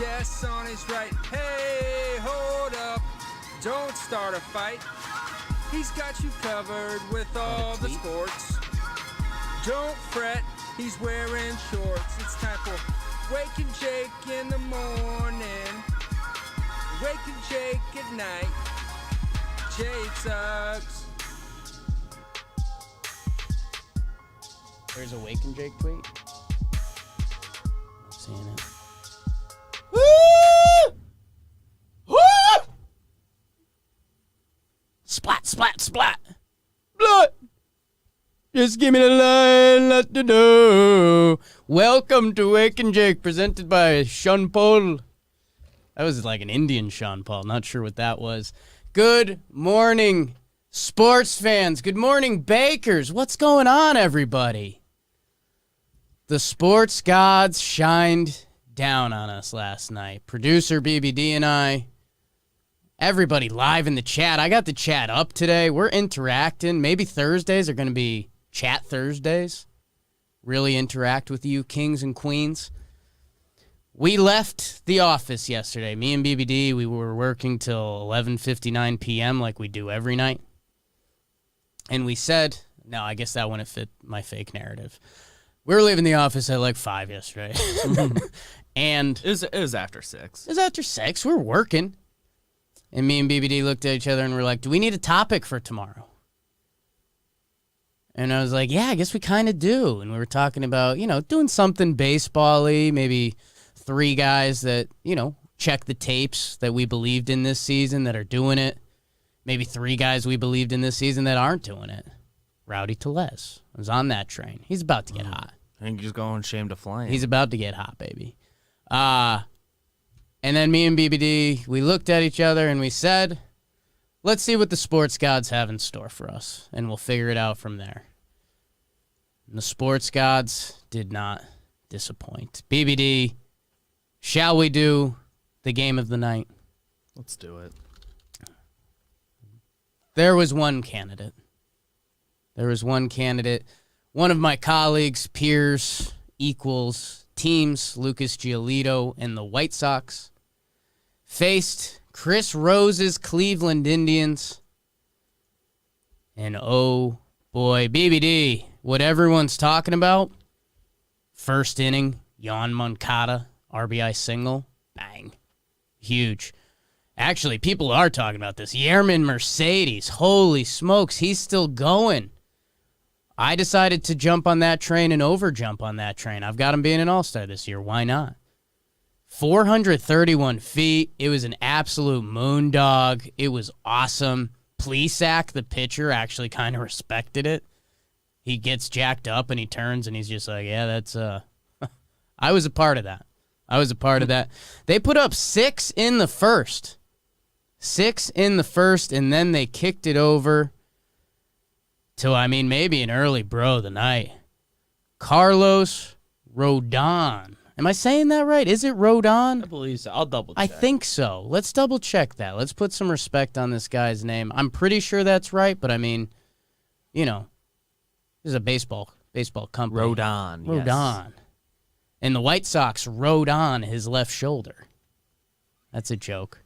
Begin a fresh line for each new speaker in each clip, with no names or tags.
guests on his right. Hey, hold up, don't start a fight. He's got you covered with all the sports. Don't fret, he's wearing shorts. It's time for Waking Jake in the morning, Waking Jake at night. Jake sucks.
There's a Waking Jake tweet. Not seeing it. Woo! Splat, splat, splat. Blood. Just give me the line, let the know. Welcome to Waking Jake, presented by Sean Paul. That was like an Indian Sean Paul. Not sure what that was. Good morning, sports fans. Good morning, Bakers. What's going on, everybody? The sports gods shined down on us last night. Producer BBD and I, everybody live in the chat. I got the chat up today. We're interacting. Maybe Thursdays are going to be Chat Thursdays. Really interact with you, kings and queens. We left the office yesterday. Me and BBD, we were working till 11:59 p.m. like we do every night. And we said, no, I guess that wouldn't fit my fake narrative. We were leaving the office at like 5 yesterday. And
it was after 6.
It was after 6. We were working. And me and BBD looked at each other and we're like, do we need a topic for tomorrow? And I was like, yeah, I guess we kind of do. And we were talking about, doing something baseball-y, maybe 3 guys that, check the tapes that we believed in this season that are doing it. Maybe 3 guys we believed in this season that aren't doing it. Rowdy Tellez was on that train. He's about to get hot.
I think he's going shame to flame.
He's about to get hot, baby. And then me and BBD, we looked at each other and we said, let's see what the sports gods have in store for us, and we'll figure it out from there. And the sports gods did not disappoint. BBD, shall we do the game of the night?
Let's do it.
There was one candidate. One of my colleagues, peers, equals, teams, Lucas Giolito and the White Sox, faced Chris Rose's Cleveland Indians. And oh boy, BBD, what everyone's talking about, first inning, Yoan Moncada, RBI single, bang, huge. Actually, people are talking about this. Yermin Mercedes, holy smokes, he's still going. I decided to jump on that train and overjump on that train. I've got him being an all-star this year. Why not? 431 feet. It was an absolute moondog. It was awesome. Plesac, the pitcher, actually kind of respected it. He gets jacked up and he turns and he's just like, yeah, that's I was a part of that. They put up 6 in the first. 6 in the first, and then they kicked it over to, maybe an early bro of the night. Carlos Rodon. Am I saying that right? Is it Rodon?
I believe so. I'll double check.
I think so. Let's double check that. Let's put some respect on this guy's name. I'm pretty sure that's right, but this is a baseball company.
Rodon.
Yes. And the White Sox rode on his left shoulder. That's a joke.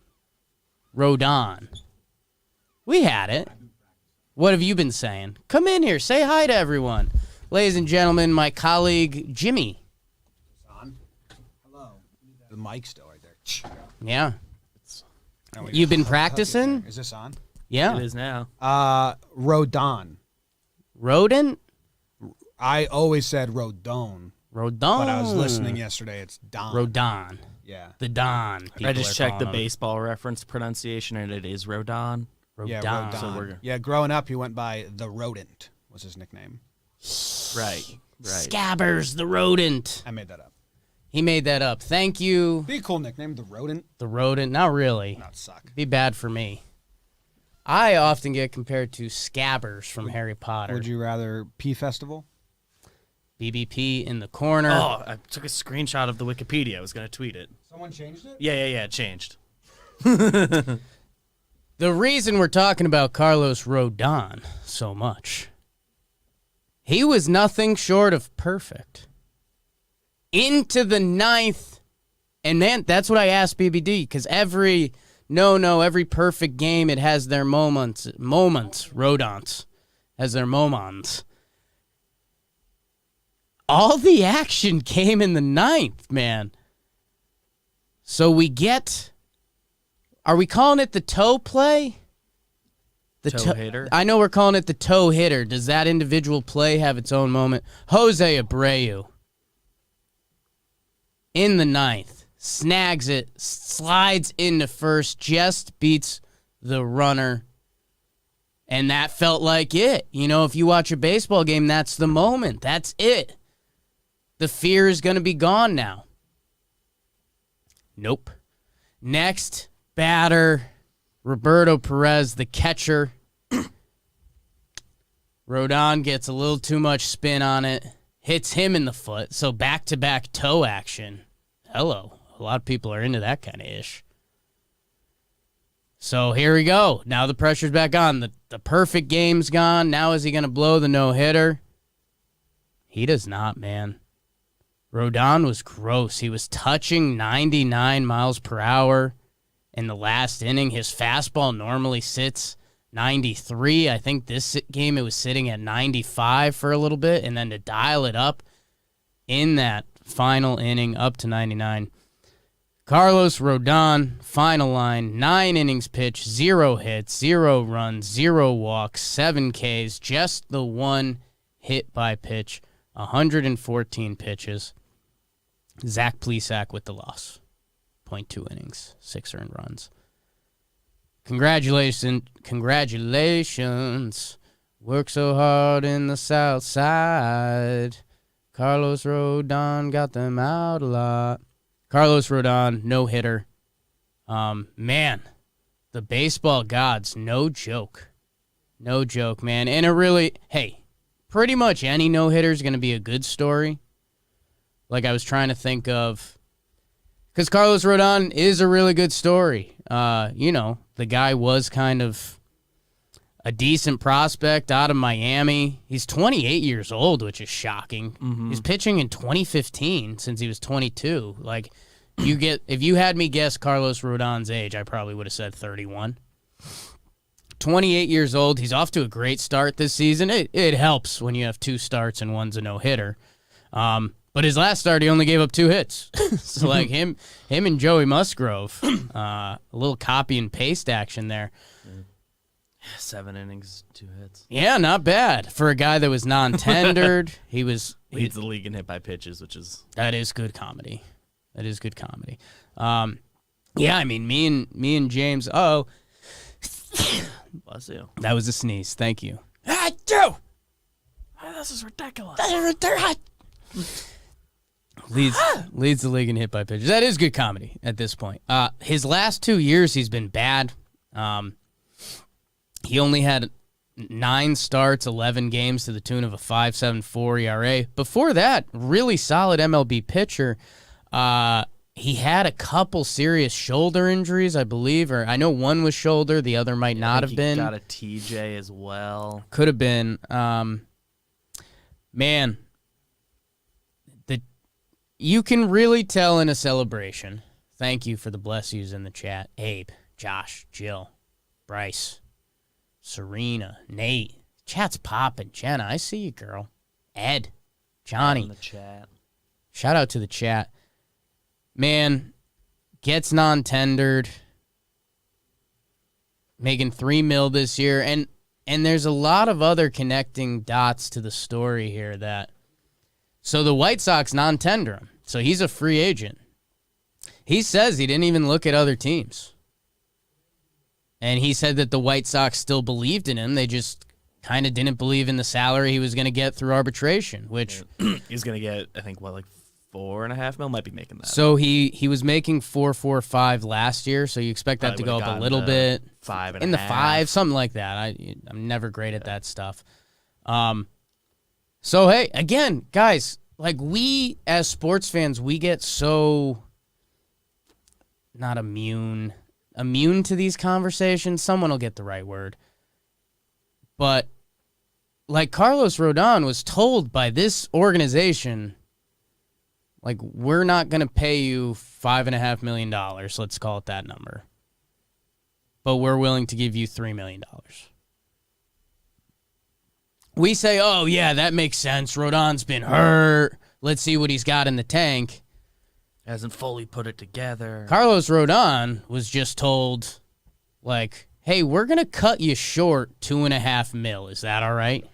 Rodon. We had it. What have you been saying? Come in here. Say hi to everyone. Ladies and gentlemen, my colleague, Jimmy.
On? Hello. The mic's still right there.
Yeah. You've been practicing?
Is this on?
Yeah.
It is now.
Rodon.
Rodent?
I always said Rodon.
Rodon.
But I was listening yesterday. It's Don.
Rodon.
Yeah.
The Don.
I just checked the baseball reference pronunciation, and it is Rodon.
Rodon.
Yeah, Rodon.
So
growing up, he went by the Rodent, was his nickname.
Right.
Scabbers, the Rodent.
I made that up.
He made that up. Thank you.
Be a cool nickname, the Rodent.
The Rodent. Not really.
Not suck.
Be bad for me. I often get compared to Scabbers from Harry Potter.
Would you rather P Festival?
BBP in the corner.
Oh, I took a screenshot of the Wikipedia. I was going to tweet it.
Someone changed it?
Yeah, it changed.
The reason we're talking about Carlos Rodon so much, he was nothing short of perfect. Into the ninth And man, that's what I asked BBD, because every perfect game, it has their moments, Rodons, has their moments. All the action came in the ninth, man. So we get, are we calling it the toe play? The
toe hitter?
I know we're calling it the toe hitter. Does that individual play have its own moment? Jose Abreu, in the ninth, snags it, slides into first, just beats the runner. And that felt like it. You know, if you watch a baseball game, that's the moment. That's it. The fear is going to be gone now. Nope. Next batter, Roberto Perez, the catcher. Rodon gets a little too much spin on it, hits him in the foot, so back-to-back toe action. Hello. A lot of people are into that kind of ish. So here we go. Now the pressure's back on. The perfect game's gone. Now is he going to blow the no-hitter? He does not, man. Rodon was gross. He was touching 99 miles per hour in the last inning. His fastball normally sits 93. I think this game it was sitting at 95 for a little bit, and then to dial it up in that final inning up to 99. Carlos Rodon, final line, 9 innings pitched, 0 hits, 0 runs, 0 walks, 7 Ks, just the one hit by pitch, 114 pitches. Zach Plesac with the loss. 0.2 innings, 6 earned runs. Congratulations. Work so hard in the South Side. Carlos Rodon got them out a lot. Carlos Rodon, no-hitter. Man, the baseball gods, no joke. No joke, man. And it really, hey, pretty much any no-hitter is going to be a good story. Like I was trying to think of, because Carlos Rodon is a really good story. You know, the guy was kind of a decent prospect out of Miami. He's 28 years old, which is shocking. Mm-hmm. He's pitching in 2015 since he was 22. Like, if you had me guess Carlos Rodon's age, I probably would have said 31. 28 years old. He's off to a great start this season. It helps when you have 2 starts and one's a no-hitter. But his last start, he only gave up 2 hits. So, like, him and Joey Musgrove, a little copy and paste action there.
7 innings, 2 hits.
Yeah, not bad. For a guy that was non-tendered, leads
the league in hit by pitches, which is...
That is good comedy. That is good comedy. Yeah, I mean, me and James,
Bless you.
That was a sneeze. Thank you.
This is ridiculous.
Leads the league in hit by pitches. That is good comedy at this point. His last 2 years, he's been bad. He only had 9 starts, 11 games to the tune of a 5.74 ERA. Before that, really solid MLB pitcher. He had a couple serious shoulder injuries, I believe, or I know one was shoulder, the other might not have been.
He got a TJ as well.
Could have been. Man, you can really tell in a celebration. Thank you for the bless yous in the chat. Abe, Josh, Jill, Bryce, Serena, Nate. Chat's popping. Jenna, I see you, girl. Ed, Johnny.
In the chat.
Shout out to the chat. Man, gets non-tendered. Making $3 million this year. And there's a lot of other connecting dots to the story here that... So the White Sox non-tender him. So he's a free agent. He says he didn't even look at other teams. And he said that the White Sox still believed in him. They just kind of didn't believe in the salary he was going to get through arbitration, which...
He's going to get, I think, like $4.5 million? Might be making that.
So he was making 4.45 last year, so you expect that to go up a little bit.
5.5.
In the 5, something like that. I'm never great at that stuff. So, hey, again, guys, like we as sports fans, we get so not immune to these conversations. Someone will get the right word. But like Carlos Rodon was told by this organization, Like, we're not going to pay you $5.5 million. Let's call it that number. But we're willing to give you $3 million. We say, oh, yeah, that makes sense. Rodon's been hurt. Let's see what he's got in the tank.
Hasn't fully put it together.
Carlos Rodon was just told, like, hey, we're going to cut you short $2.5 million. Is that all right?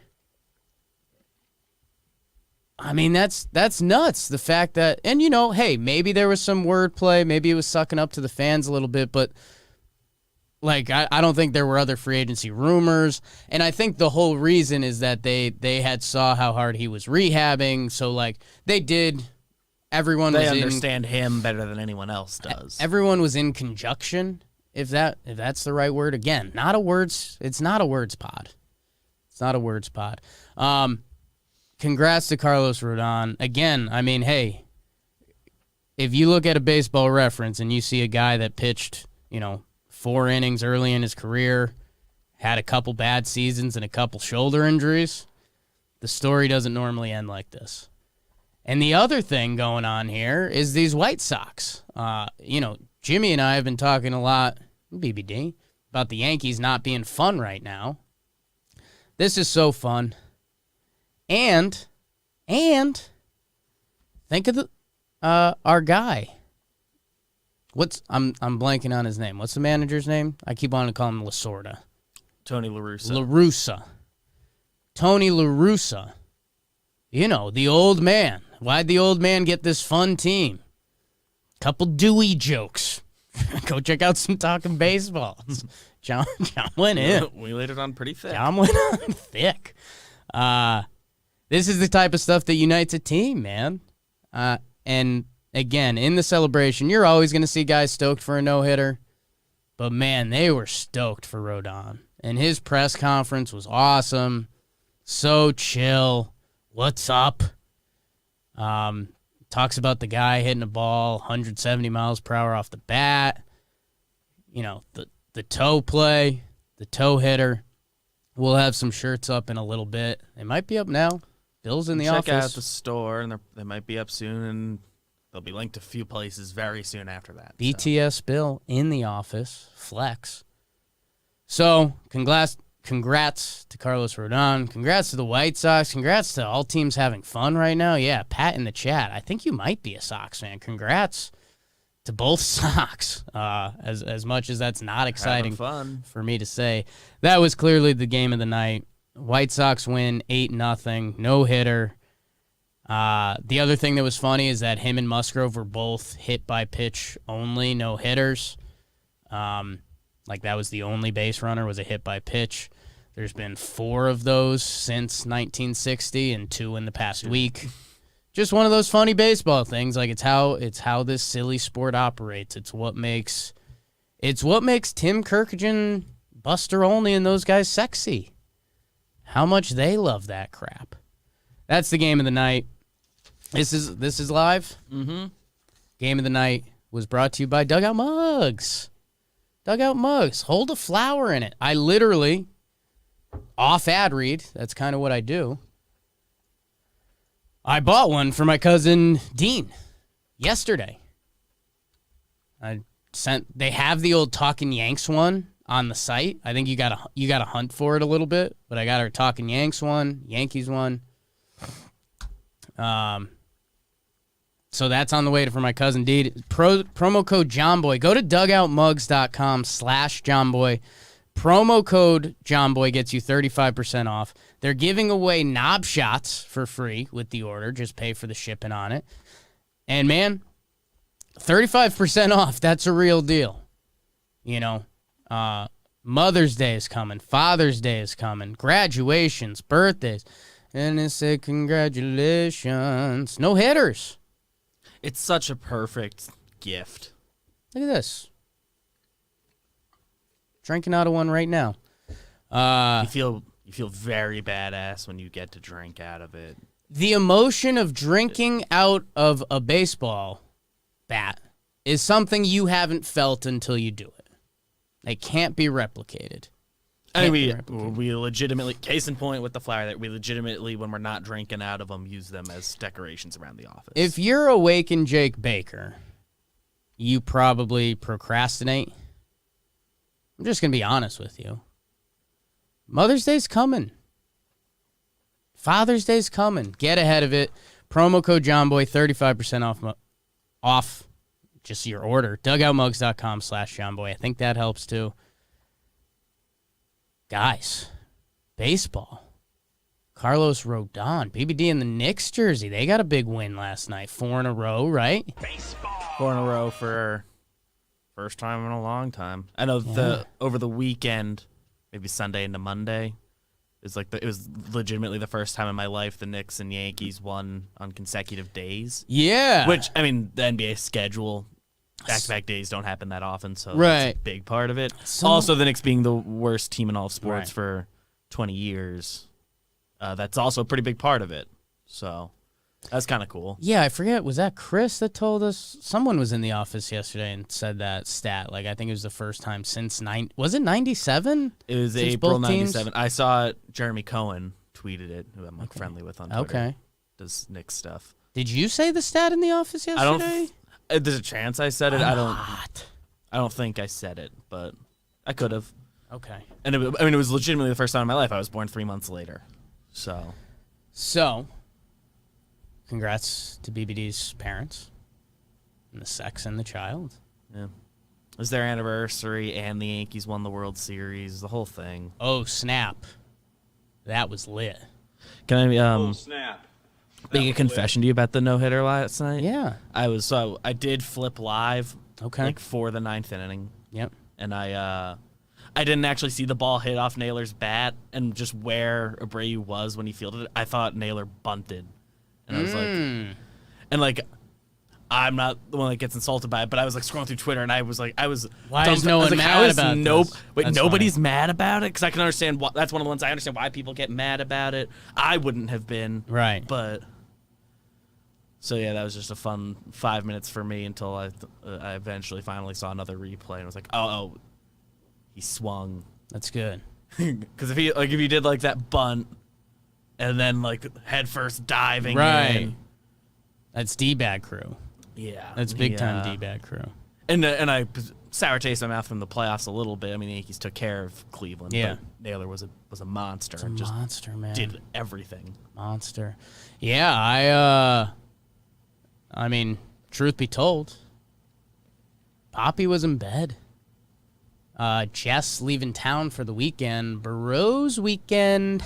I mean, that's nuts. The fact that, and hey, maybe there was some wordplay. Maybe it was sucking up to the fans a little bit, but like, I don't think there were other free agency rumors. And I think the whole reason is that they had saw how hard he was rehabbing. So like they did. They understand him better than anyone else does. Everyone was in conjunction, if that's the right word. Again, it's not a words pod. It's not a words pod. Congrats to Carlos Rodon. Again, I mean, hey, if you look at a Baseball Reference and you see a guy that pitched, 4 innings early in his career, had a couple bad seasons and a couple shoulder injuries, the story doesn't normally end like this. And the other thing going on here is these White Sox. Jimmy and I have been talking a lot, BBD, about the Yankees not being fun right now. This is so fun. And think of our guy. I'm blanking on his name. What's the manager's name? I keep wanting to call him Lasorda.
Tony La Russa.
Tony La Russa. The old man. Why'd the old man get this fun team? Couple Dewey jokes. Go check out some Talking Baseball. John went in.
We laid it on pretty thick.
John went on thick. This is the type of stuff that unites a team, man. And again, in the celebration, you're always going to see guys stoked for a no-hitter. But, man, they were stoked for Rodon. And his press conference was awesome. So chill. What's up? Talks about the guy hitting a ball 170 miles per hour off the bat. The toe play, the toe hitter. We'll have some shirts up in a little bit. They might be up now. Bill's in the office.
Check out the store, and they might be up soon, and they'll be linked to a few places very soon after that.
BTS Bill in the office. Flex. So, congrats to Carlos Rodon. Congrats to the White Sox. Congrats to all teams having fun right now. Yeah, Pat in the chat. I think you might be a Sox fan. Congrats to both Sox. As much as that's not exciting for me to say. That was clearly the game of the night. White Sox win 8-0. No hitter. The other thing that was funny is that him and Musgrove were both hit by pitch only, no hitters. Like that was the only base runner was a hit by pitch. There's been 4 of those since 1960 and 2 in the past week. Just one of those funny baseball things. Like it's how this silly sport operates. It's what makes Tim Kirkjian, Buster Olney, and those guys sexy. How much they love that crap. That's the game of the night. This is live.
Mm-hmm.
Game of the night was brought to you by Dugout Mugs. Dugout Mugs. Hold a flower in it. I literally, off ad read, that's kind of what I do. I bought one for my cousin Dean yesterday. They have the old Talkin' Yanks one on the site. I think you gotta hunt for it a little bit, but I got our Talkin' Yanks one, Yankees one. So that's on the way for my cousin Dean. Promo code JohnBoy. Go to dugoutmugs.com/JohnBoy. Promo code JohnBoy gets you 35% off. They're giving away knob shots for free with the order. Just pay for the shipping on it. And, man, 35% off. That's a real deal. Mother's Day is coming. Father's Day is coming. Graduations, birthdays. And they say congratulations. No hitters.
It's such a perfect gift.
Look at this. Drinking out of one right now.
You feel very badass when you get to drink out of it.
The emotion of drinking out of a baseball bat is something you haven't felt until you do it. It can't be replicated.
I mean,
Can't be replicated.
we legitimately, case in point with the flower, that we legitimately, when we're not drinking out of them, use them as decorations around the office.
If you're Awaken Jake Baker, you probably procrastinate. I'm just going to be honest with you. Mother's Day's coming. Father's Day's coming. Get ahead of it. Promo code JohnBoy, 35% off just your order. Dugoutmugs.com/JohnBoy. I think that helps too. Guys, baseball. Carlos Rodon, BBD in the Knicks jersey. They got a big win last night. 4 in a row, right?
4 in a row for first time in a long time. I know over the weekend, maybe Sunday into Monday, it was legitimately the first time in my life the Knicks and Yankees won on consecutive days.
Yeah.
Which, I mean, the NBA schedule, back-to-back days don't happen that often, so
Right.
that's a big part of it. Also, the Knicks being the worst team in all of sports
Right.
for 20 years, that's also a pretty big part of it. So that's kind of cool.
Yeah, I forget. Was that Chris that told us? Someone was in the office yesterday and said that stat. Like, I think it was the first time since was it 97?
It was
Since
April
both teams?
97. I saw it. Jeremy Cohen tweeted it, who I'm friendly with on Twitter.
Okay.
Does Knicks stuff.
Did you say the stat in the office yesterday?
I don't. There's a chance I said it. I
Not.
don't think I said it, but I could have.
Okay.
And it was legitimately the first time in my life. I was born 3 months later. So,
congrats to BBD's parents and the sex and the child.
yeah. It was their anniversary, and the Yankees won the World Series. The whole thing.
Oh, snap. That was lit.
Can I
Snap.
make a confession to you about the no-hitter last night?
Yeah.
I did flip live.
Okay.
Like for the 9th inning.
Yep.
And I didn't actually see the ball hit off Naylor's bat, and just where Abreu was when he fielded it, I thought Naylor bunted. And I was like, I'm not the one that gets insulted by it, but I was like scrolling through Twitter, and I was
Why is no one mad about this?
Wait,
That's
nobody's mad about it? Because I can understand that's one of the ones I understand why people get mad about it. I wouldn't have been.
Right.
But so yeah, that was just a fun 5 minutes for me until I eventually finally saw another replay and was like, oh, he swung.
That's good.
Because if you did like that bunt and then like head first diving
Right.
in,
That's D-bag crew.
yeah,
That's big time D-bag crew.
And I sour taste in my mouth from the playoffs a little bit. I mean, the Yankees took care of Cleveland.
Yeah.
But Naylor was a monster.
It's a
and just
monster, man.
did everything.
Monster. Yeah, I mean, truth be told, Poppy was in bed. Jess leaving town for the weekend. Burrows weekend.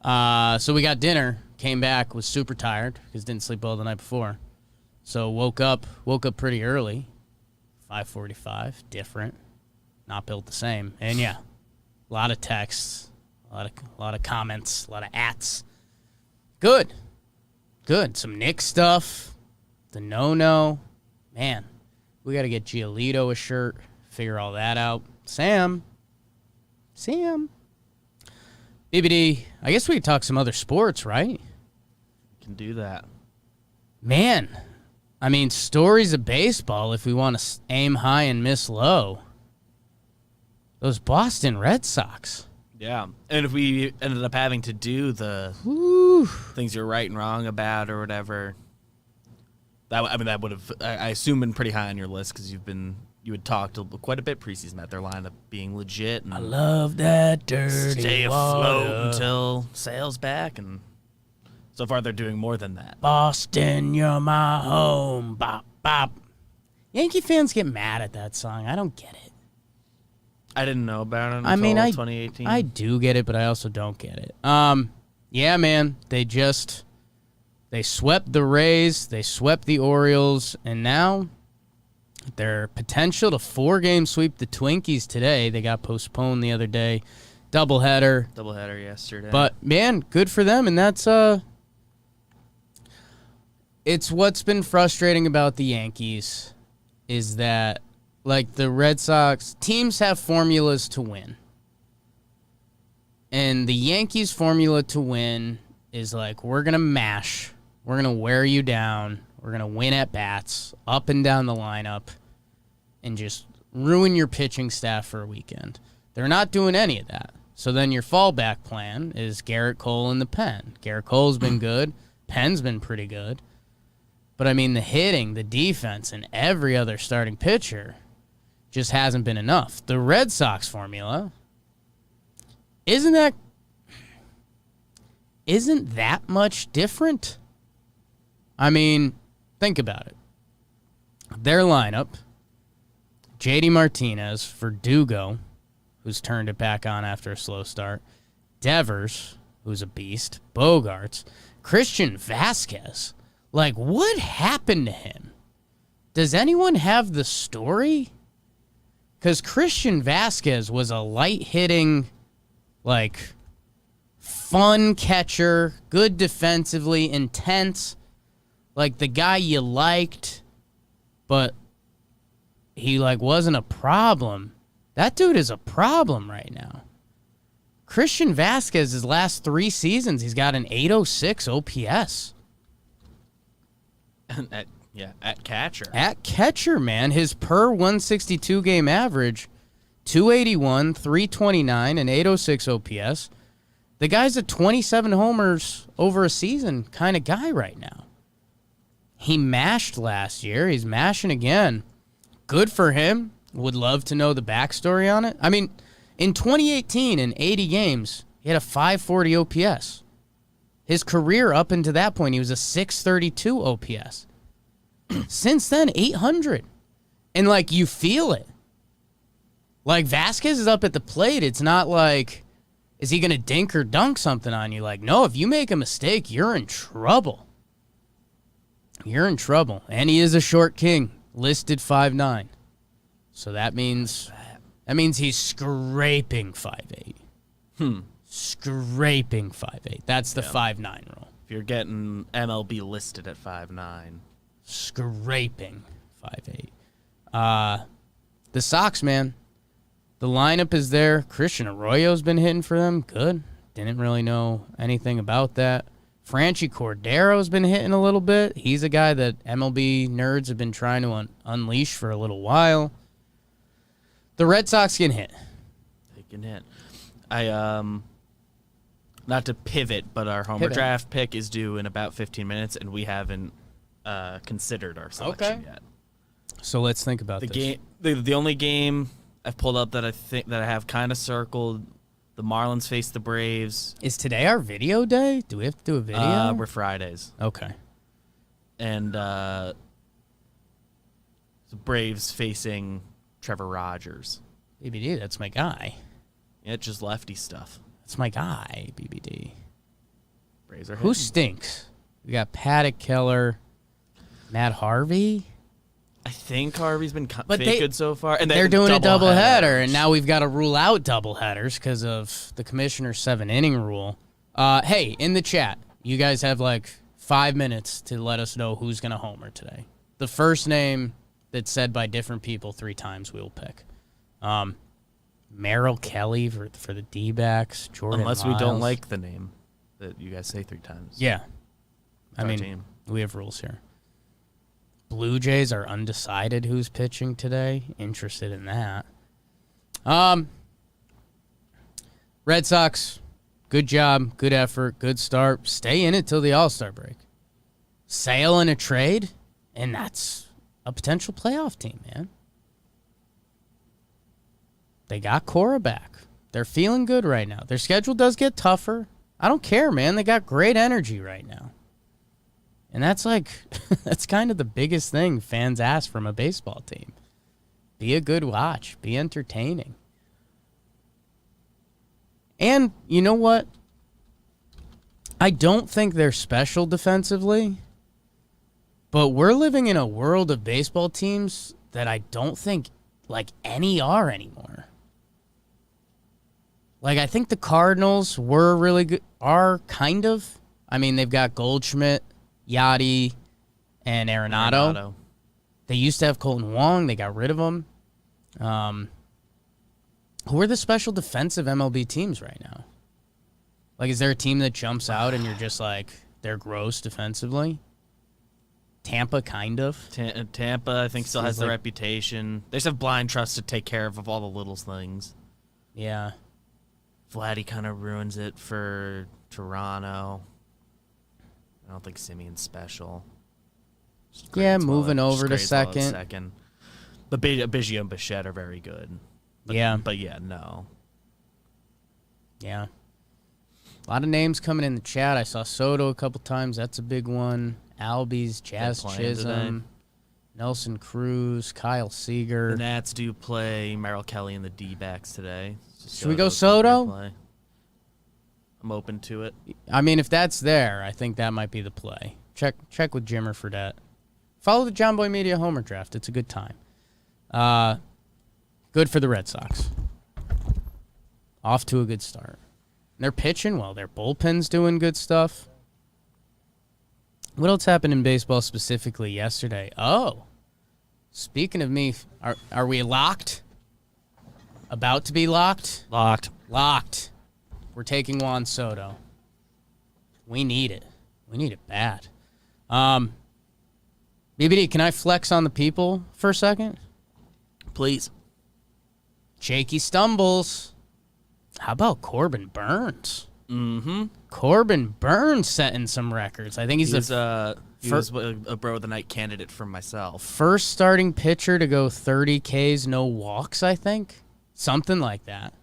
So we got dinner. Came back, was super tired because didn't sleep well the night before. So woke up pretty early. 5:45. Different. Not built the same. And yeah, a lot of texts, a lot of comments, a lot of ats. Good. Some Knicks stuff. The no. Man, we got to get Giolito a shirt. Figure all that out. Sam. BBD, I guess we could talk some other sports, right?
Can do that.
Man, I mean, stories of baseball if we want to aim high and miss low. Those Boston Red Sox.
Yeah, and if we ended up having to do the
Woo.
things you're right and wrong about or whatever, that would have, I assume, been pretty high on your list because you had talked quite a bit preseason about their lineup being legit and
I love that dirty
stay
water.
afloat until sales back, and so far they're doing more than that.
Boston, you're my home. Bop, bop. Yankee fans get mad at that song. I don't get it.
I didn't know about it until
I mean,
2018.
I do get it, but I also don't get it. Yeah, man. They swept the Rays, they swept the Orioles, and now their potential to 4-game sweep the Twinkies today. They got postponed the other day. Doubleheader
yesterday.
But, man, good for them, and that's it's what's been frustrating about the Yankees is that, like, the Red Sox, teams have formulas to win. And the Yankees' formula to win is, like, we're going to mash. We're going to wear you down. We're going to win at bats, up and down the lineup, and just ruin your pitching staff for a weekend. They're not doing any of that. So then your fallback plan is Garrett Cole in the pen. Garrett Cole's been good. Penn's been pretty good. But, I mean, the hitting, the defense, and every other starting pitcher just hasn't been enough. The Red Sox formula, isn't that much different? I mean, think about it. Their lineup, JD Martinez for Dugo, who's turned it back on after a slow start, Devers, who's a beast, Bogarts, Christian Vazquez. Like, what happened to him? Does anyone have the story? Because Christian Vazquez was a light-hitting, like, fun catcher, good defensively, intense, like the guy you liked, but he, like, wasn't a problem. That dude is a problem right now. Christian Vazquez, his last 3 seasons, he's got an 806 OPS.
At catcher.
At catcher, man. His per 162 game average, 281, 329, and 806 OPS. The guy's a 27 homers over a season kind of guy right now. He mashed last year. He's mashing again. Good for him. Would love to know the backstory on it. I mean, in 2018, in 80 games, he had a 540 OPS. His career up until that point, he was a 632 OPS. Since then, 800. And, like, you feel it. Like, Vazquez is up at the plate. It's not like, is he going to dink or dunk something on you? Like, no, if you make a mistake, you're in trouble. You're in trouble. And he is a short king, listed 5'9". So that means he's scraping 5'8". Scraping 5'8". That's the 5'9" rule.
If you're getting MLB listed at 5'9".
Scraping 5'8". The Sox, man. The lineup is there. Christian Arroyo's been hitting for them. Good. Didn't really know anything about that. Franchi Cordero's been hitting a little bit. He's a guy that MLB nerds have been trying to unleash for a little while. The Red Sox can hit.
They can hit. Not to pivot, but our Homer draft pick is due in about 15 minutes, and we haven't considered our selection yet.
So let's think about this.
The only game I've pulled up that I have kind of circled, the Marlins face the Braves.
Is today our video day? Do we have to do a video?
We're Fridays.
Okay.
And the Braves facing Trevor Rogers.
BBD, that's my guy.
Yeah, it's just lefty stuff.
That's my guy, BBD.
Braves are
Who
hitting.
stinks? We got Paddock, Keller, Matt Harvey.
I think Harvey's been good so far. And
they're doing a doubleheader, and now we've got to rule out doubleheaders because of the commissioner's 7-inning rule. Hey, in the chat, you guys have like 5 minutes to let us know who's going to homer today. The first name that's said by different people 3 times we will pick. Merrill Kelly for the D-backs. Jordan
Unless
Lyles.
we don't like the name that you guys say 3 times.
Yeah.
I mean,
we have rules here. Blue Jays are undecided who's pitching today. Interested in that. Red Sox, good job, good effort, good start. Stay in it till the All-Star break. Sale in a trade, and that's a potential playoff team, man. They got Cora back. They're feeling good right now. Their schedule does get tougher. I don't care, man. They got great energy right now. And that's like, that's kind of the biggest thing fans ask from a baseball team. Be a good watch. Be entertaining. And you know what? I don't think they're special defensively, but we're living in a world of baseball teams that I don't think like any are anymore. Like, I think the Cardinals were really good, are kind of. I mean, they've got Goldschmidt, Yachty, and Arenado. They used to have Colton Wong. They got rid of him. Who are the special defensive MLB teams right now? Like, is there a team that jumps out and you're just like, they're gross defensively? Tampa, kind of.
Tampa, I think, still has the reputation. They just have blind trust to take care of all the little things.
Yeah.
Vladdy kind of ruins it for Toronto. I don't think Simeon's special.
Yeah, moving over to second.
But Biggio and Bichette are very good. But yeah, no.
Yeah. A lot of names coming in the chat. I saw Soto a couple times. That's a big one. Albies, Jazz Chisholm, Nelson Cruz, Kyle Seager.
The Nats do play Merrill Kelly and the D-backs today.
Should we go Soto?
I'm open to it.
I mean, if that's there, I think that might be the play. Check with Jimmer for that. Follow the John Boy Media Homer Draft. It's a good time. Good for the Red Sox. Off to a good start. They're pitching well. Their bullpen's doing good stuff. What else happened in baseball specifically yesterday? Oh, speaking of me, are we locked? About to be locked? Locked. We're taking Juan Soto. We need it. We need it bad. BBD, can I flex on the people for a second?
Please.
Jakey stumbles. How about Corbin Burnes?
Mm-hmm.
Corbin Burnes setting some records. I think he was
a bro of the night candidate for myself.
First starting pitcher to go 30 Ks, no walks, I think. Something like that.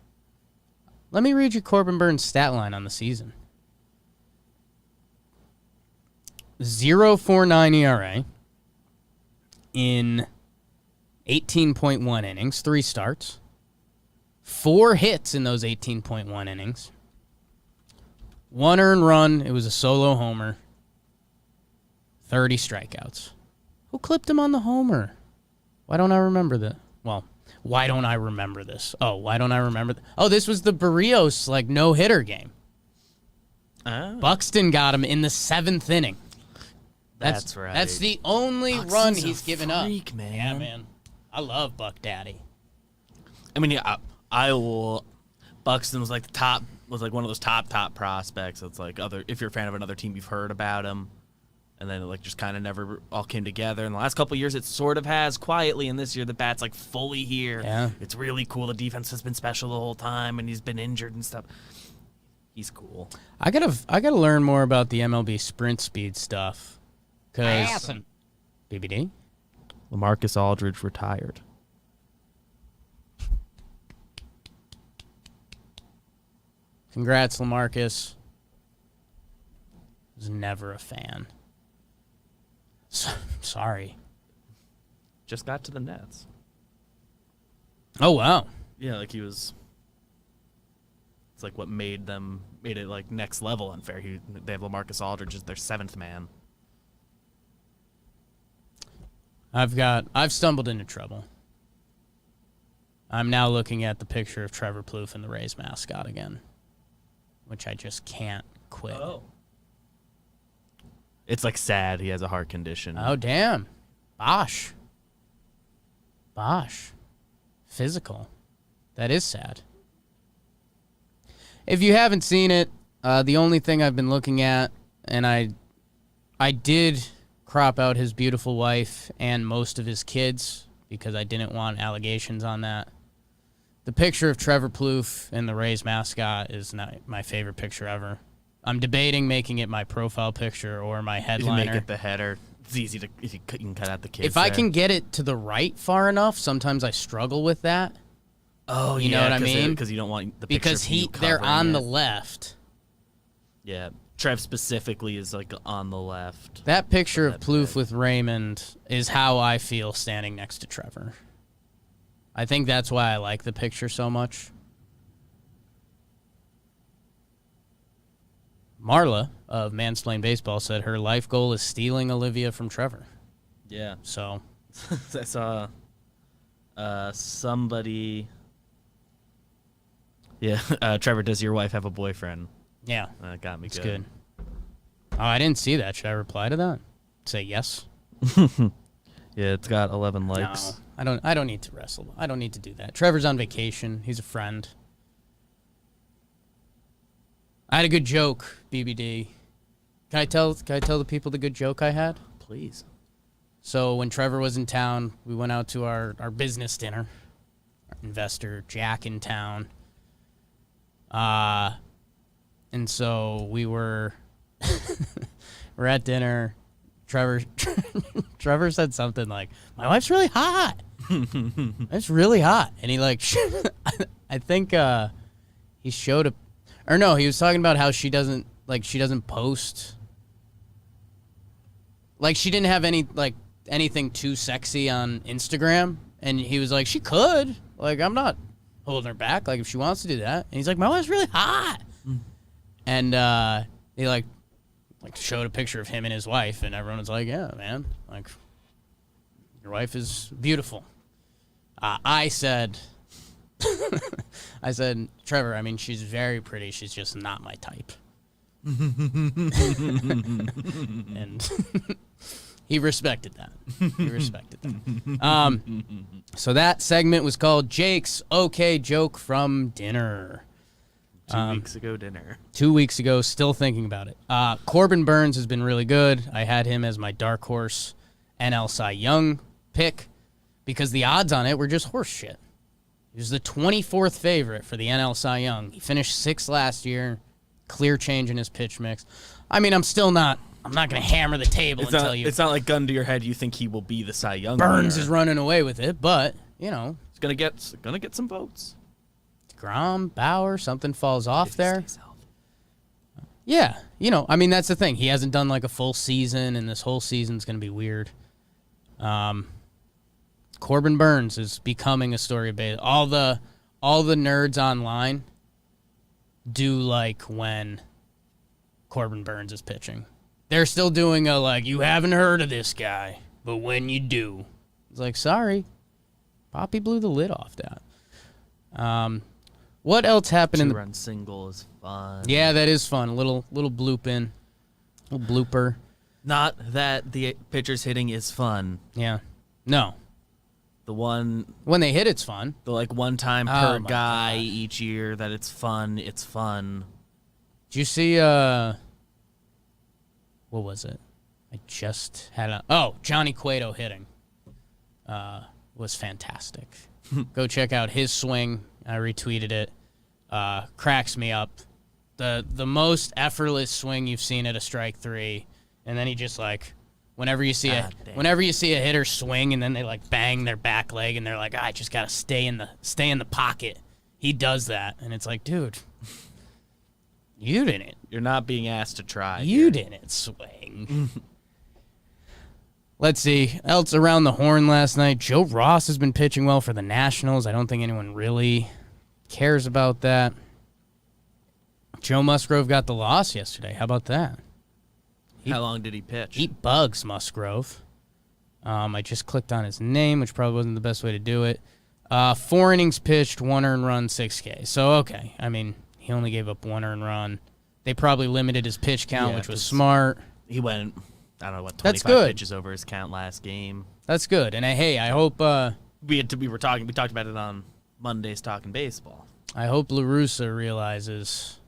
Let me read you Corbin Burnes' stat line on the season. 0.49 ERA in 18.1 innings, 3 starts. 4 hits in those 18.1 innings. 1 earned run. It was a solo homer. 30 strikeouts. Who clipped him on the homer? Why don't I remember that? Well, why don't I remember this? Oh, why don't I remember? This was the Barrios, no-hitter game.
Oh.
Buxton got him in the 7th inning.
That's right.
That's the only
Buxton's
run he's given up.
Man.
Yeah, man. I love Buck Daddy.
I mean, yeah, I will. Buxton was one of those top prospects. It's like if you're a fan of another team, you've heard about him, and then it just kind of never all came together. In the last couple of years, it sort of has quietly, and this year the bat's fully here.
Yeah,
it's really cool. The defense has been special the whole time, and he's been injured and stuff. He's cool.
I gotta learn more about the MLB sprint speed stuff. Cause BBD,
LaMarcus Aldridge retired.
Congrats, LaMarcus. Was never a fan. Sorry.
Just got to the Nets.
Oh, wow.
Yeah, he was. It's what made it next level unfair. They have LaMarcus Aldridge as their 7th man.
I've stumbled into trouble. I'm now looking at the picture of Trevor Plouffe and the Rays mascot again, which I just can't quit.
Oh. It's sad. He has a heart condition.
Oh, damn. Bosh. Physical. That is sad. If you haven't seen it, the only thing I've been looking at, and I did crop out his beautiful wife and most of his kids because I didn't want allegations on that. The picture of Trevor Plouffe and the Rays mascot is not my favorite picture ever. I'm debating making it my profile picture or my headliner.
You can make it the header. It's easy to you can cut out the kids.
If I can get it to the right far enough, sometimes I struggle with that.
Oh,
you know what I mean?
Because you don't want the picture
because
of you
they're on
it.
the left.
Yeah, Trev specifically is on the left.
That picture of Plouffe with Raymond is how I feel standing next to Trevor. I think that's why I like the picture so much. Marla of Mansplain Baseball said her life goal is stealing Olivia from Trevor.
Yeah.
So
I saw somebody. Yeah, Trevor, does your wife have a boyfriend?
Yeah.
That got me
good. Oh, I didn't see that. Should I reply to that? Say yes?
Yeah, it's got 11 likes.
No, I don't need to wrestle. I don't need to do that. Trevor's on vacation. He's a friend. I had a good joke, BBD. Can I tell the people the good joke I had?
Please.
So when Trevor was in town, we went out to our business dinner. Our investor Jack in town. And so we're at dinner. Trevor said something like, "My wife's really hot. It's really hot." And he like, I think he showed he was talking about how she doesn't post. Like she didn't have anything too sexy on Instagram, and he was like, she could. Like I'm not holding her back. Like if she wants to do that, and he's like, my wife's really hot. And he like showed a picture of him and his wife, and everyone was like, yeah, man, like your wife is beautiful. I said, Trevor, I mean, she's very pretty. She's just not my type. And he respected that. So that segment was called Jake's Okay Joke from Dinner.
2 weeks ago dinner.
2 weeks ago, still thinking about it. Corbin Burnes has been really good. I had him as my dark horse NL Cy Young pick because the odds on it were just horse shit. He was the 24th favorite for the NL Cy Young. He finished 6th last year. Clear change in his pitch mix. I mean, I'm not going to hammer the table and tell you.
It's not like gun to your head you think he will be the Cy Young
Burnes
winner.
is running away with it, but, you know.
He's going to get some votes.
Grom, Bauer, something falls off
If he
there.
stays healthy.
Yeah, you know, I mean, that's the thing. He hasn't done like a full season, and this whole season's going to be weird. Corbin Burnes is becoming a story of baseball. All the nerds online do like when Corbin Burnes is pitching. They're still doing you haven't heard of this guy, but when you do. It's like, sorry. Poppy blew the lid off that. What else happened in the...
Two-run single is fun.
Yeah, that is fun. A little bloop in. Little blooper.
Not that the pitcher's hitting is fun.
Yeah. No.
The one...
When they hit, it's fun.
The one time
Oh
per
my
guy
God.
each year that it's fun.
Did you see, what was it? I just had Johnny Cueto hitting. Was fantastic. Go check out his swing. I retweeted it. Cracks me up. The most effortless swing you've seen at a strike three, and then he just whenever you see a hitter swing and then they bang their back leg and they're like, I just gotta stay in the pocket. He does that, and it's like, dude, you didn't.
You're not being asked to try.
You didn't swing. Let's see. Else around the horn last night. Joe Ross has been pitching well for the Nationals. I don't think anyone really cares about that. Joe Musgrove got the loss yesterday. How about that?
How long did he pitch?
Eat bugs, Musgrove. I just clicked on his name, which probably wasn't the best way to do it. 4 innings pitched, 1 earned run, 6 K. So, okay. I mean, he only gave up 1 earned run. They probably limited his pitch count, which was smart.
He went, I don't know,
That's
25
good.
pitches over his count last game.
That's good. And, hey, I hope...
We talked about it on Monday's Talking Baseball.
I hope La Russa realizes,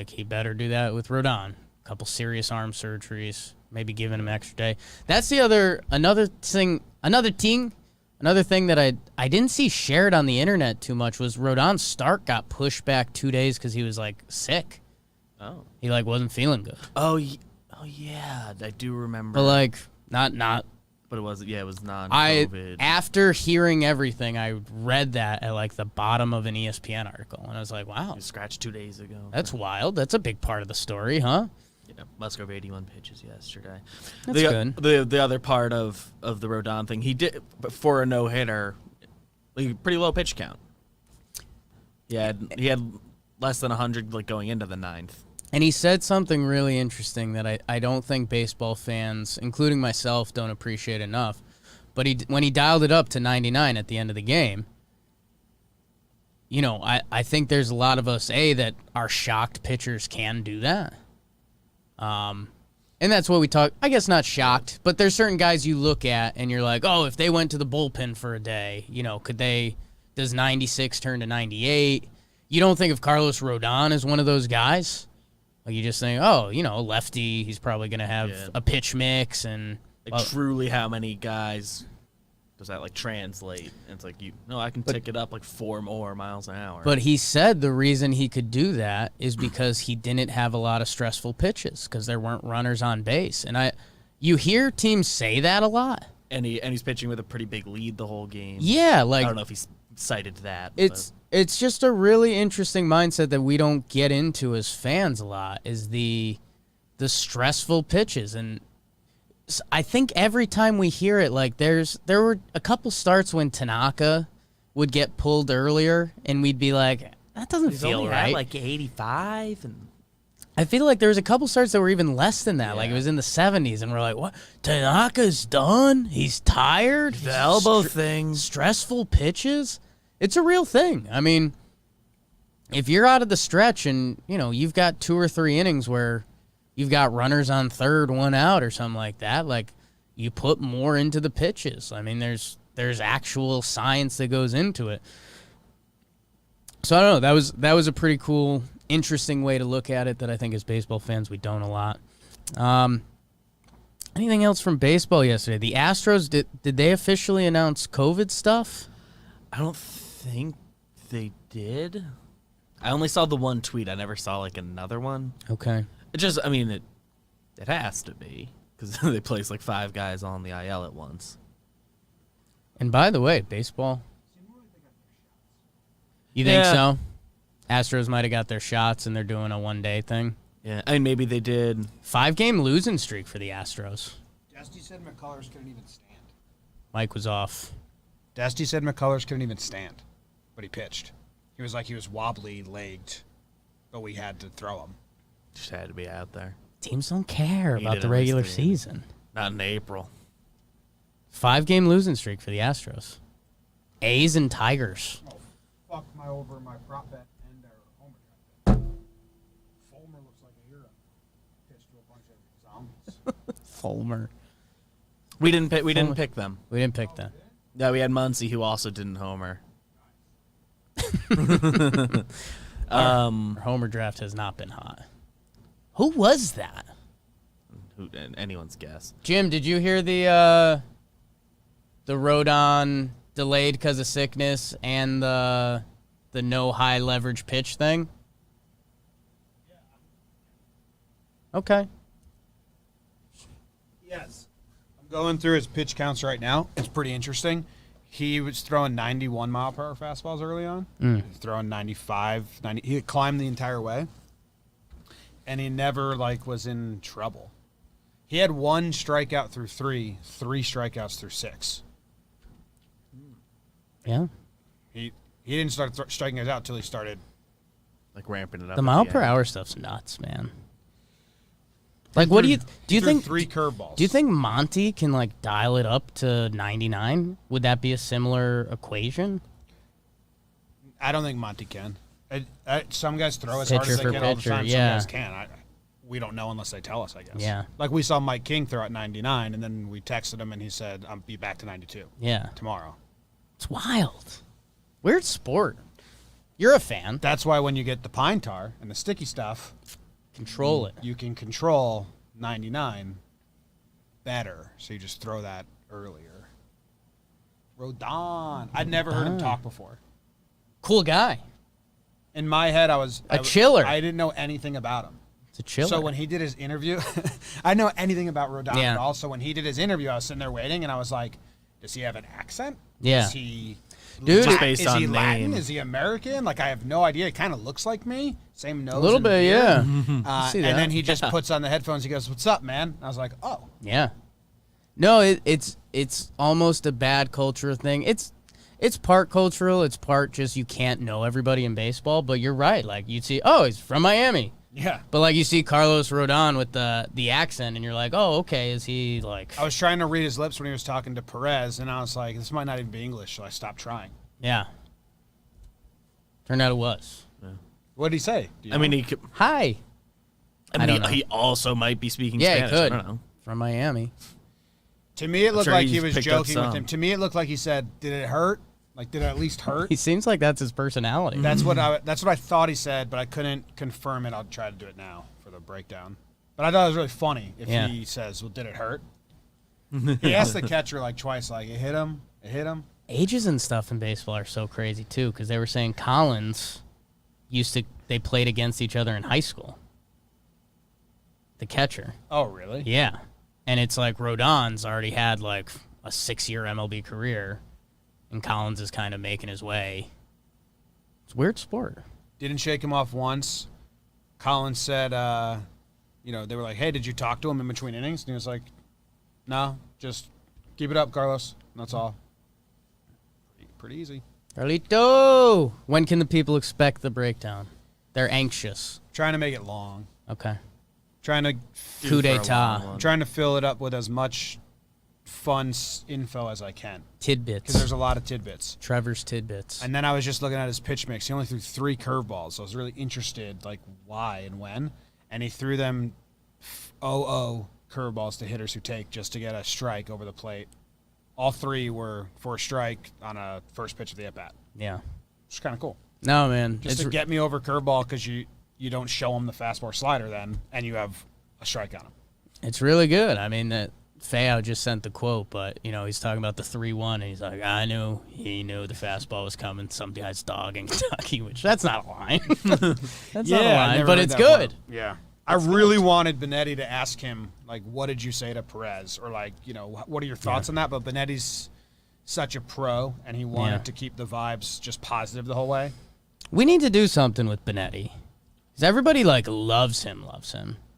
he better do that with Rodon. A couple serious arm surgeries, maybe giving him an extra day. That's another thing that I didn't see shared on the internet too much was Rodon's start got pushed back 2 days because he was, sick.
Oh.
He, wasn't feeling good.
Oh, yeah, I do remember.
But, not...
But it was non-COVID.
After hearing everything, I read that at the bottom of an ESPN article, and I was like, "Wow,
He was scratched 2 days ago.
that's wild. That's a big part of the story, huh?"
Yeah, Musgrove 81 pitches yesterday.
That's good.
The other part of the Rodon thing, he did for a no hitter, pretty low pitch count. He had less than 100 going into the 9th.
And he said something really interesting that I don't think baseball fans, including myself, don't appreciate enough. But when he dialed it up to 99 at the end of the game, I think there's a lot of us, that are shocked pitchers can do that. And that's what we talk. I guess not shocked, but there's certain guys you look at and you're like, oh, if they went to the bullpen for a day, does 96 turn to 98? You don't think of Carlos Rodon as one of those guys? You just think, lefty, he's probably going to have a pitch mix and
Like, truly how many guys does that, like, translate? And it's like, I can tick it up, like, 4 more miles an hour.
But he said the reason he could do that is because he didn't have a lot of stressful pitches because there weren't runners on base. And you hear teams say that a lot.
And he's pitching with a pretty big lead the whole game.
Yeah, like
I don't know if he's cited that.
It's just a really interesting mindset that we don't get into as fans a lot, is the stressful pitches. And I think every time we hear it, like there were a couple starts when Tanaka would get pulled earlier, and we'd be like, that doesn't feel right.
Like 85, and
I feel like there was a couple starts that were even less than that. Yeah. Like it was in the 70s, and we're like, what? Tanaka's done? He's tired?
The elbow thing.
Stressful pitches? It's a real thing. I mean, if you're out of the stretch and, you've got 2 or 3 innings where you've got runners on third, 1 out or something like that, like you put more into the pitches. I mean, there's actual science that goes into it. So I don't know. That was a pretty cool, interesting way to look at it that I think as baseball fans we don't a lot. Anything else from baseball yesterday? The Astros, did they officially announce COVID stuff?
I don't think they did. I only saw the one tweet. I never saw like another one.
Okay.
It has to be because they placed like 5 guys on the IL at once.
And by the way, baseball. You think so? Astros might have got their shots and they're doing a 1-day thing.
Yeah, I mean maybe they did.
5-game losing streak for the Astros.
Dusty said McCullers couldn't even stand.
Mike was off.
Dusty said McCullers couldn't even stand, but he pitched. He was wobbly-legged, but we had to throw him.
Just had to be out there.
Teams don't care about the regular season.
Not in April.
5-game losing streak for the Astros. A's and Tigers.
Oh, fuck my prop bet and our homer bet. Fulmer looks like a hero. Pitched to a bunch of zombies.
Fulmer.
We didn't pick them.
We didn't pick them.
No, we had Muncy, who also didn't homer.
Our homer draft has not been hot. Who was that?
Anyone's guess.
Jim, did you hear the Rodon delayed because of sickness and the no high leverage pitch thing? Okay.
Yes. I'm going through his pitch counts right now. It's pretty interesting. He was throwing 91 mile per hour fastballs early on. He was throwing 95, 90. He had climbed the entire way. And he never was in trouble. He had 1 strikeout through 3 strikeouts through 6.
Yeah.
He didn't start striking us out until he started
ramping it up.
The mile per hour stuff's nuts, man. What do you think?
3 curveballs.
Do you think Monty can dial it up to 99? Would that be a similar equation?
I don't think Monty can. Some guys throw as hard as they can all the time.
Yeah.
Some guys can. We don't know unless they tell us, I guess.
Yeah.
We saw Mike King throw at 99, and then we texted him, and he said, "I'll be back to 92."
Yeah.
Tomorrow.
It's wild. Weird sport. You're a fan.
That's why when you get the pine tar and the sticky stuff,
control it.
You can control 99 better. So you just throw that earlier. Rodon. I'd never heard him talk before.
Cool guy.
In my head, I was
chiller.
I didn't know anything about him.
It's a chiller.
So when he did his interview, I know anything about Rodon
Yeah.
at all. So when he did his interview, I was sitting there waiting, and I was like, does he have an accent?
Yeah.
Is he...
Dude,
just based
is
on
he Latin?
name.
Is he American? I have no idea. He kind of looks like me. Same nose.
A little
and
bit,
beard.
yeah.
And then he just puts on the headphones. He goes, "What's up, man?" I was like, "Oh."
Yeah. No, it's almost a bad culture thing. It's part cultural. It's part just you can't know everybody in baseball. But you're right. You'd see, oh, he's from Miami.
Yeah.
But you see Carlos Rodon with the accent, and you're like, oh, okay, is he
I was trying to read his lips when he was talking to Perez, and I was like, this might not even be English, so I stopped trying.
Yeah. Turned out it was.
Yeah. What did he say?
I mean, he could,
Hi.
I don't know. He also might be speaking
Yeah,
Spanish.
he could.
I don't know.
From Miami.
To me, it looked
sure
like
he's
he was
picked up
joking with
some.
him. To me, it looked like he said, "Did it hurt? Did it at least hurt?"
He seems like that's his personality.
That's what I thought he said, but I couldn't confirm it. I'll try to do it now for the breakdown. But I thought it was really funny if he says, "Well, did it hurt?" He asked the catcher like twice, like, it hit him.
Ages and stuff in baseball are so crazy, too, because they were saying Collins they played against each other in high school. The catcher.
Oh, really?
Yeah. And it's like Rodon's already had like a 6-year MLB career, and Collins is kind of making his way. It's a weird sport.
Didn't shake him off once. Collins said, they were like, hey, did you talk to him in between innings? And he was like, no, just keep it up, Carlos. That's all. Pretty easy.
Carlito! When can the people expect the breakdown? They're anxious.
Trying to make it long.
Okay.
Trying to
Coup d'etat.
Trying to fill it up with as much fun info as I can.
Tidbits.
Because there's a lot of tidbits.
Trevor's tidbits.
And then I was just looking at his pitch mix. He only threw 3 curveballs, so I was really interested, like, why and when. And he threw them 0-0 curveballs to hitters who take just to get a strike over the plate. All 3 were for a strike on a first pitch of the at-bat.
Yeah.
It's kind of cool.
No, man.
Just to get me over curveball because you don't show him the fastball or slider then, and you have a strike on him.
It's really good. I mean, Feo just sent the quote, but, he's talking about the 3-1, and he's like, he knew the fastball was coming. Some guy's dog in Kentucky, which that's not a line. That's not a line, but it's good.
Part. Yeah. I really wanted Benetti to ask him, like, what did you say to Perez? Or, like, what are your thoughts on that? But Benetti's such a pro, and he wanted to keep the vibes just positive the whole way.
We need to do something with Benetti. Because everybody, loves him.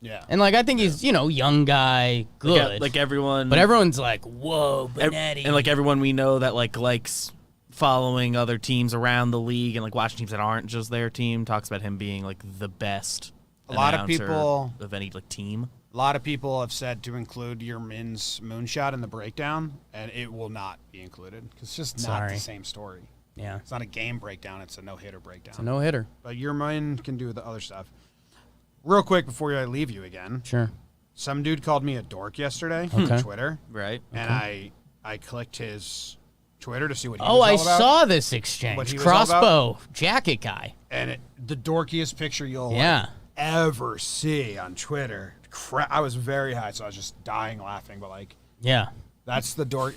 Yeah.
And, I think he's, young guy, good.
Like everyone.
But everyone's like, whoa, Benetti.
And, everyone we know that, likes following other teams around the league and, watching teams that aren't just their team talks about him being, the best
A lot of
announcer
people
of any, team.
A lot of people have said to include your Min's moonshot in the breakdown, and it will not be included because it's just not the same story.
Yeah.
It's not a game breakdown. It's a no-hitter breakdown.
It's a no-hitter.
But your Min can do the other stuff. Real quick before I leave you again.
Sure.
Some dude called me a dork yesterday on Twitter.
Right.
And I clicked his Twitter to see what he
Oh,
was all
I
about.
saw this exchange. Crossbow jacket guy.
And the dorkiest picture you'll ever see on Twitter. I was very high, so I was just dying laughing. But that's the dork.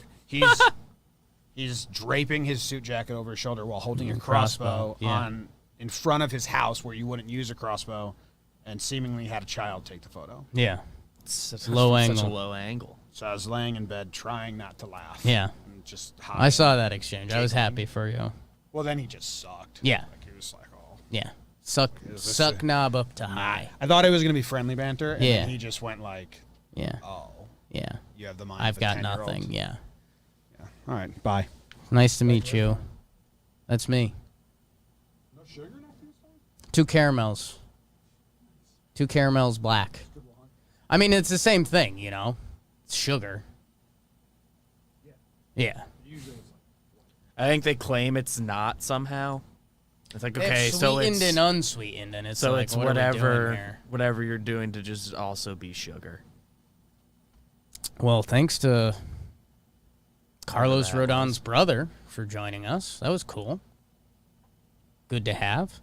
He's draping his suit jacket over his shoulder while holding a crossbow in front of his house where you wouldn't use a crossbow, and seemingly had a child take the photo.
Yeah.
Such
a
low angle.
So I was laying in bed trying not to laugh.
Yeah.
And just
I saw that exchange. I was happy for you.
Well, then he just sucked.
Yeah.
He was like, oh.
Yeah. Suck knob up to high.
I thought it was going to be friendly banter, and
Yeah.
then he just went like,
yeah.
oh.
Yeah.
You have the mind
I've
of a
got
10-year-old.
nothing. Yeah.
All right. Bye.
Nice to meet you. That's me.
No sugar next to this one?
2 caramels. 2 caramels black. I mean, it's the same thing, It's sugar. Yeah.
I think they claim it's not somehow. It's like, okay,
It's
so
sweetened
it's
and unsweetened, and it's
so
like,
it's
what are we doing here?
whatever you're doing to just also be sugar.
Well, thanks to Carlos
Whatever that
Rodon's
was.
brother for joining us. That was cool. Good to have.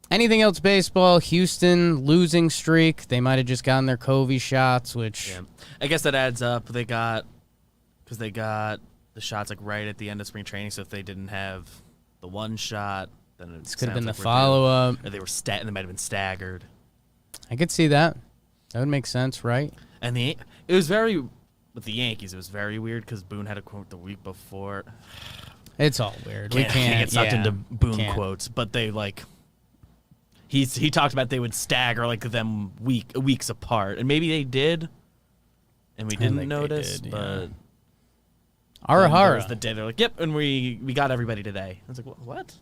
Anything else baseball? Houston losing streak. They might have just gotten their COVID shots, which
Yeah. I guess that adds up. They got the shots right at the end of spring training. So if they didn't have the one shot, then it
could have been the
we're due.
follow-up.
Or they might have been staggered.
I could see that. That would make sense, right?
And with the Yankees, it was very weird because Boone had a quote the week before.
It's all weird.
Can't get sucked into Boone
can't.
quotes, but they he talked about they would stagger them weeks apart, and maybe they did, and we
think
didn't
they
notice.
did,
But that
Arahara.
was the day they're like, "Yep," and we got everybody today. I was like, "What?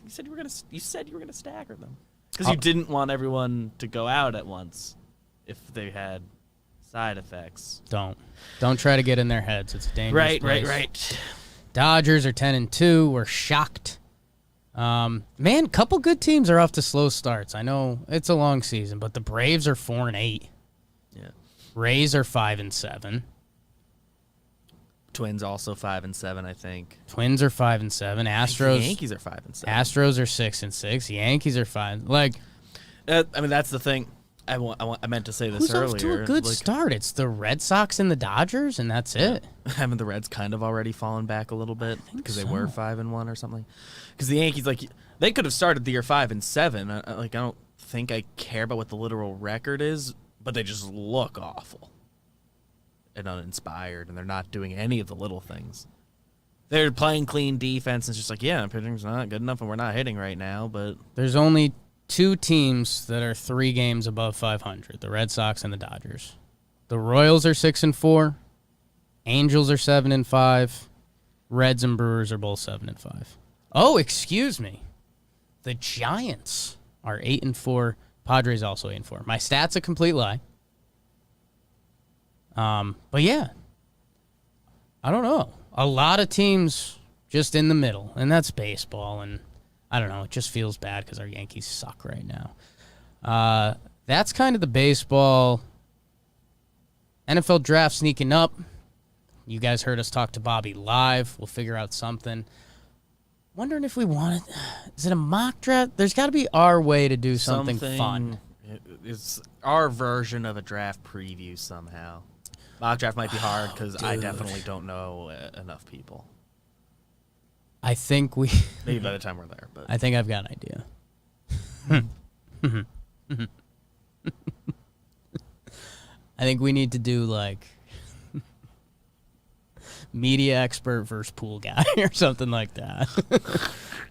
You said you were gonna stagger them because you didn't want everyone to go out at once if they had side effects."
Don't try to get in their heads. It's a dangerous place.
Right.
Dodgers are 10-2. We're shocked. Man, couple good teams are off to slow starts. I know it's a long season, but the Braves are 4-8.
Yeah.
Rays are 5-7.
Twins also 5-7, I think.
Twins are 5-7. Astros.
The Yankees are 5-7.
Astros are 6-6. Yankees are 5.
I mean, that's the thing. I meant to say this
Who's
earlier.
off to a good start? It's the Red Sox and the Dodgers, and that's it.
Haven't the Reds kind of already fallen back a little bit because they were 5-1 or something? Because the Yankees, like, they could have started the year 5-7. I don't think I care about what the literal record is, but they just look awful and uninspired, and they're not doing any of the little things. They're playing clean defense, and it's just like, yeah, pitching's not good enough, and we're not hitting right now. But
There's only 2 teams that are 3 games above 500, the Red Sox and the Dodgers. The Royals are 6-4, Angels are 7-5, Reds and Brewers are both 7-5. Oh, excuse me. The Giants are 8-4, Padres also 8-4. My stat's a complete lie. But yeah, I don't know. A lot of teams just in the middle, and that's baseball, and I don't know. It just feels bad because our Yankees suck right now. That's kind of the baseball. NFL draft sneaking up. You guys heard us talk to Bobby live. We'll figure out something. Wondering if we want it. Is it a mock draft? There's got to be our way to do something fun.
It's our version of a draft preview somehow. Mock draft might be hard because I definitely don't know enough people.
I think we...
Maybe by the time we're there. But
I think I've got an idea. I think we need to do, like, media expert versus pool guy or something like that.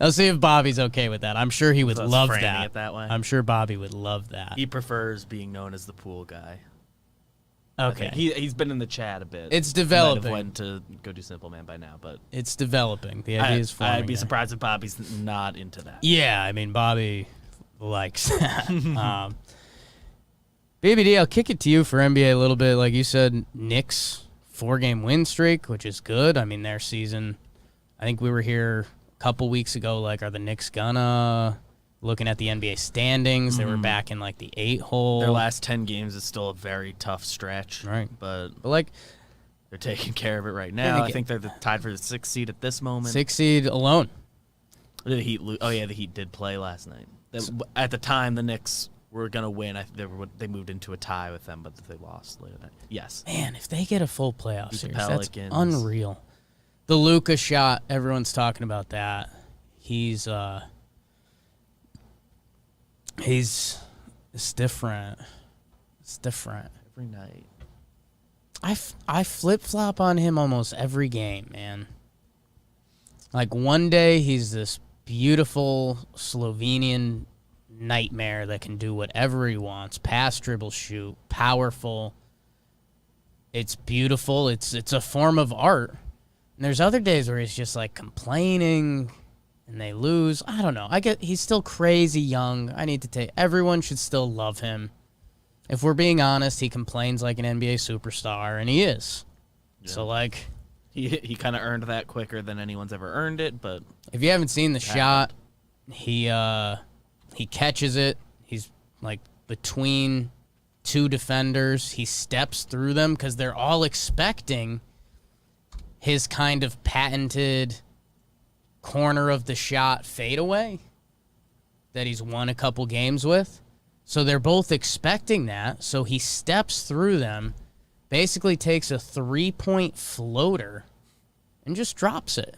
I'll see if Bobby's okay with that. I'm sure he would love that.
It that way.
I'm sure Bobby would love that.
He prefers being known as the pool guy.
Okay.
He's been in the chat a bit.
It's developing.
He might have went to go do Simple Man by now, but
It's developing. The idea is forming.
I'd be surprised if Bobby's not into that.
Yeah, I mean, Bobby likes that. BBD, I'll kick it to you for NBA a little bit. Like you said, Knicks 4-game win streak, which is good. I mean, their season, I think we were here a couple weeks ago, like, are the Knicks gonna... Looking at the NBA standings, they were back in, like, the 8-hole.
Their last 10 games is still a very tough stretch.
Right.
But
like,
they're taking care of it right now. I think they're tied for the 6th seed at this moment.
6th seed alone.
The Heat the Heat did play last night. At the time, the Knicks were going to win. They moved into a tie with them, but they lost later. Yes.
Man, if they get a full playoff
Beat the
series, that's
Pelicans.
unreal. The Luka shot, everyone's talking about that. It's different. It's different.
Every night.
I flip-flop on him almost every game, man. Like, one day he's this beautiful Slovenian nightmare that can do whatever he wants. Pass, dribble, shoot. Powerful. It's beautiful. It's a form of art. And there's other days where he's just, like, complaining... and they lose. I don't know. He's still crazy young. Everyone should still love him. If we're being honest, he complains like an NBA superstar, and he is. Yeah. So, like...
He kind of earned that quicker than anyone's ever earned it, but...
If you haven't seen the shot, he catches it. He's, like, between 2 defenders. He steps through them because they're all expecting his kind of patented... corner of the shot fadeaway that he's won a couple games with. So they're both expecting that. So he steps through them, basically takes a 3-point floater, and just drops it.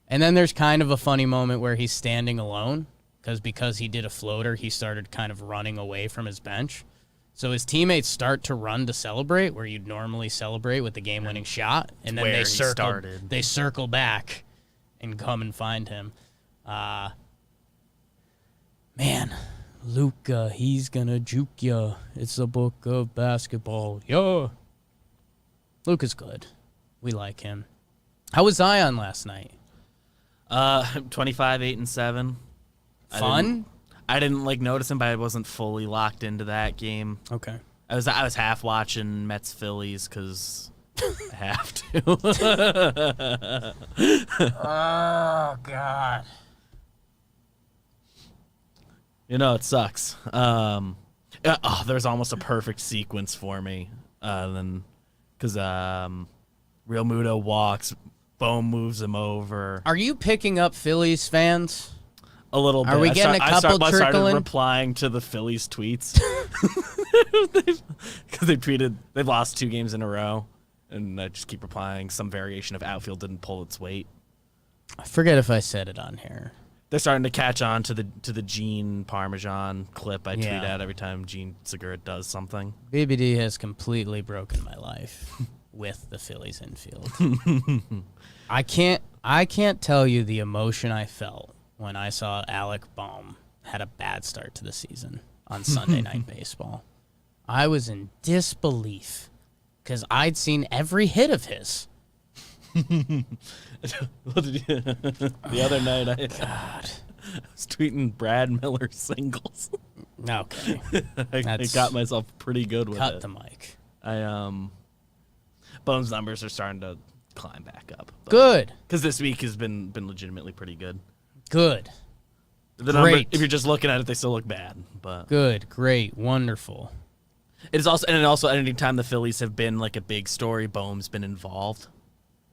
And then there's kind of a funny moment where he's standing alone, because he did a floater, he started kind of running away from his bench. So his teammates start to run to celebrate, where you'd normally celebrate with the game-winning shot, and then they circle back and come and find him. Man, Luka, he's gonna juke ya. It's a book of basketball. Yeah. Luka's good. We like him. How was Zion last night?
25, 8, and 7.
Fun?
I didn't like notice him, but I wasn't fully locked into that game.
Okay.
I was half watching Mets Phillies because I have to.
Oh God.
You know, it sucks. There's almost a perfect sequence for me. Then, because Real Muto walks, Bohm moves him over.
Are you picking up Phillies fans?
A little bit.
Are we getting a couple
I started
trickling?
replying to the Phillies tweets because they've lost 2 games in a row, and I just keep replying. Some variation of outfield didn't pull its weight.
I forget if I said it on here.
They're starting to catch on to the Gene Parmesan clip I tweet
Yeah.
out every time Gene Segura does something.
BBD has completely broken my life with the Phillies infield. I can't tell you the emotion I felt when I saw Alec Bohm had a bad start to the season on Sunday Night Baseball. I was in disbelief because I'd seen every hit of his.
The other night I was tweeting Brad Miller singles.
Okay.
I got myself pretty good with
Cut
it.
the mic.
Bones numbers are starting to climb back up.
Good.
Because this week has been legitimately pretty good.
Good.
The number,
Great.
if you're just looking at it, they still look bad. But
Good. Great. Wonderful.
it's also any time the Phillies have been like a big story, Bohm's been involved.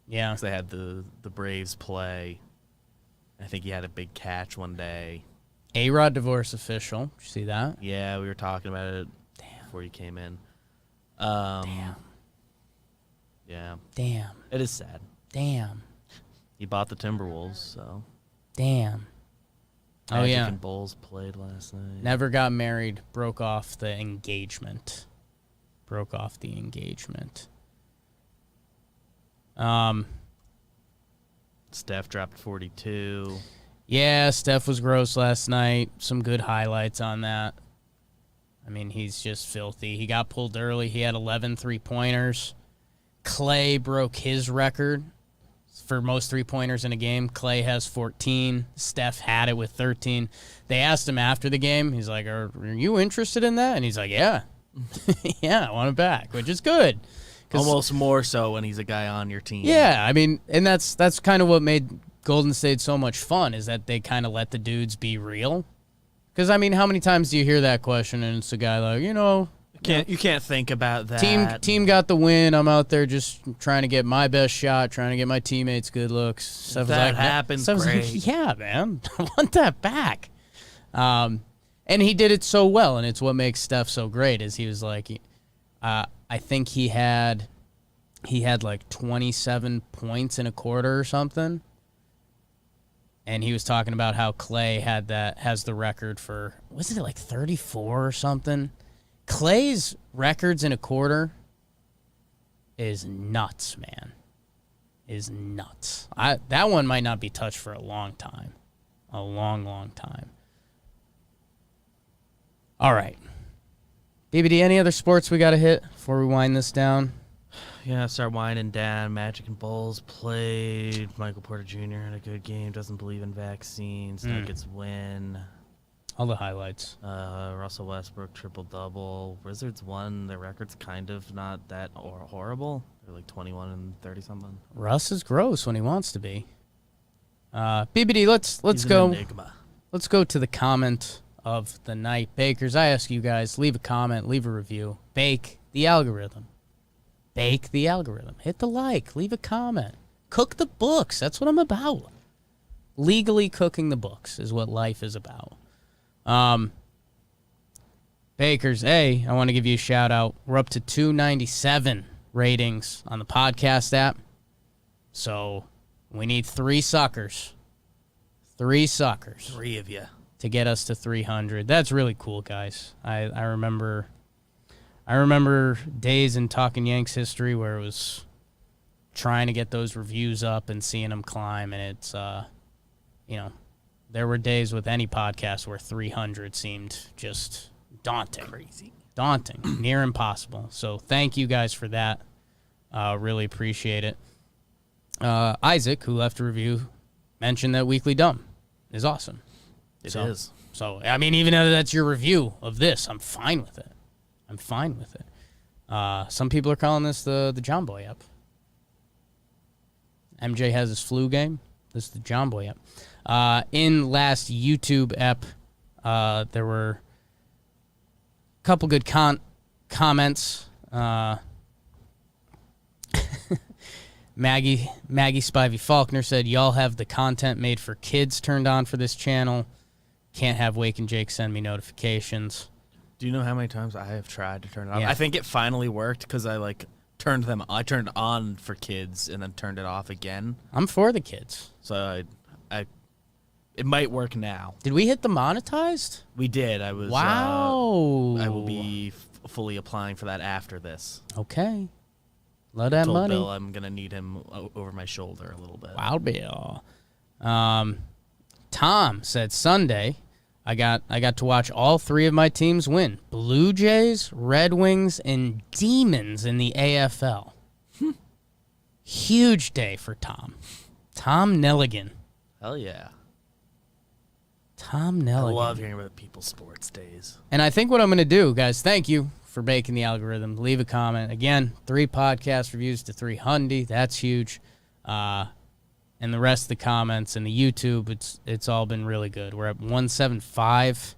Yeah.
Because they had the Braves play. I think he had a big catch one day.
A-Rod divorce official. Did you see that?
Yeah, we were talking about it before you came in.
Damn.
Yeah,
Damn.
it is sad.
Damn.
He bought the Timberwolves, so.
Damn. Oh,
Magic
yeah.
and Bulls played last night.
Never got married. Broke off the engagement.
Steph dropped 42.
Yeah, Steph was gross last night. Some good highlights on that. I mean, he's just filthy. He got pulled early. He had 11 3-pointers. Clay broke his record for most 3-pointers in a game. Clay has 14. Steph had it with 13. They asked him after the game. He's like, are you interested in that? And he's like, yeah. Yeah, I want it back, which is good.
Almost more so when he's a guy on your team.
Yeah, I mean, and that's kind of what made Golden State so much fun, is that they kind of let the dudes be real. Because, I mean, how many times do you hear that question and it's a guy like,
You can't think about that.
team got the win. I'm out there just trying to get my best shot, trying to get my teammates good looks. Stuff
that happens,
Stuff
great.
Like, yeah, man. I want that back. And he did it so well, and it's what makes Steph so great, is he was like, I think he had like 27 points in a quarter or something. And he was talking about how Clay has the record for, wasn't it like 34 or something? Clay's records in a quarter is nuts, man. Is nuts. That one might not be touched for a long time. A long, long time. All right. BBD, any other sports we got to hit before we wind this down?
Yeah, start winding down. Magic and Bulls played. Michael Porter Jr. had a good game. Doesn't believe in vaccines. Nuggets win.
All the highlights.
Russell Westbrook triple-double. Wizards won. Their record's kind of not that horrible. They're like 21 and 30-something.
Russ is gross when he wants to be. BBD, let's
He's
go.
an enigma.
Let's go to the comment of the night. Bakers, I ask you guys, leave a comment, leave a review. Bake the algorithm. Bake the algorithm. Hit the like. Leave a comment. Cook the books. That's what I'm about. Legally cooking the books is what life is about. Bakers, I want to give you a shout out. We're up to 297 ratings on the podcast app. So we need 3 suckers. 3 suckers.
3 of you.
To get us to 300. That's really cool, guys. I remember days in Talking Yanks history where it was trying to get those reviews up and seeing them climb, and it's there were days with any podcast where 300 seemed just daunting.
Crazy.
Daunting. Near impossible. So thank you guys for that. Really appreciate it. Isaac, who left a review, mentioned that Weekly Dumb is awesome.
It is.
So, I mean, even though that's your review of this, I'm fine with it. Some people are calling this the John Boy app. MJ has his flu game. This is the John Boy app. In last YouTube ep, there were a couple good comments. Maggie Spivey Faulkner said, y'all have the content made for kids turned on for this channel. Can't have Wake and Jake send me notifications.
Do you know how many times I have tried to turn it on?
Yeah.
I think it finally worked because I turned it on for kids and then turned it off again.
I'm for the kids.
So it might work now.
Did we hit the monetized?
We did. I was.
Wow.
I will be fully applying for that after this.
Okay. Love that
Told
money.
Bill I'm gonna need him over my shoulder a little bit.
Wow, Bill. Tom said Sunday, I got to watch all 3 of my teams win: Blue Jays, Red Wings, and Demons in the AFL. Huge day for Tom. Tom Nelligan.
Hell yeah.
Tom
I
Nelligan.
love hearing about people's sports days.
And I think what I'm going to do, guys, thank you for making the algorithm. Leave a comment. Again, 3 podcast reviews to 300. That's huge. And the rest of the comments and the YouTube, it's all been really good. We're at 175,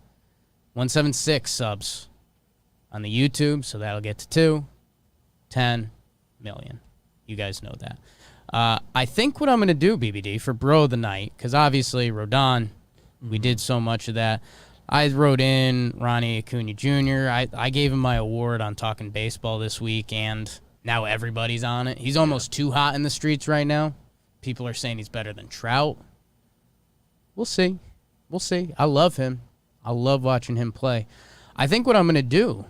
176 subs on the YouTube, so that'll get to 10 million. You guys know that. I think what I'm going to do, BBD, for Bro of the Night, because obviously Rodon, we did so much of that. I wrote in Ronnie Acuna Jr. I gave him my award on talking baseball this week, and now everybody's on it. He's almost too hot in the streets right now. People are saying he's better than Trout. We'll see. We'll see. I love him. I love watching him play. I think what I'm going to do,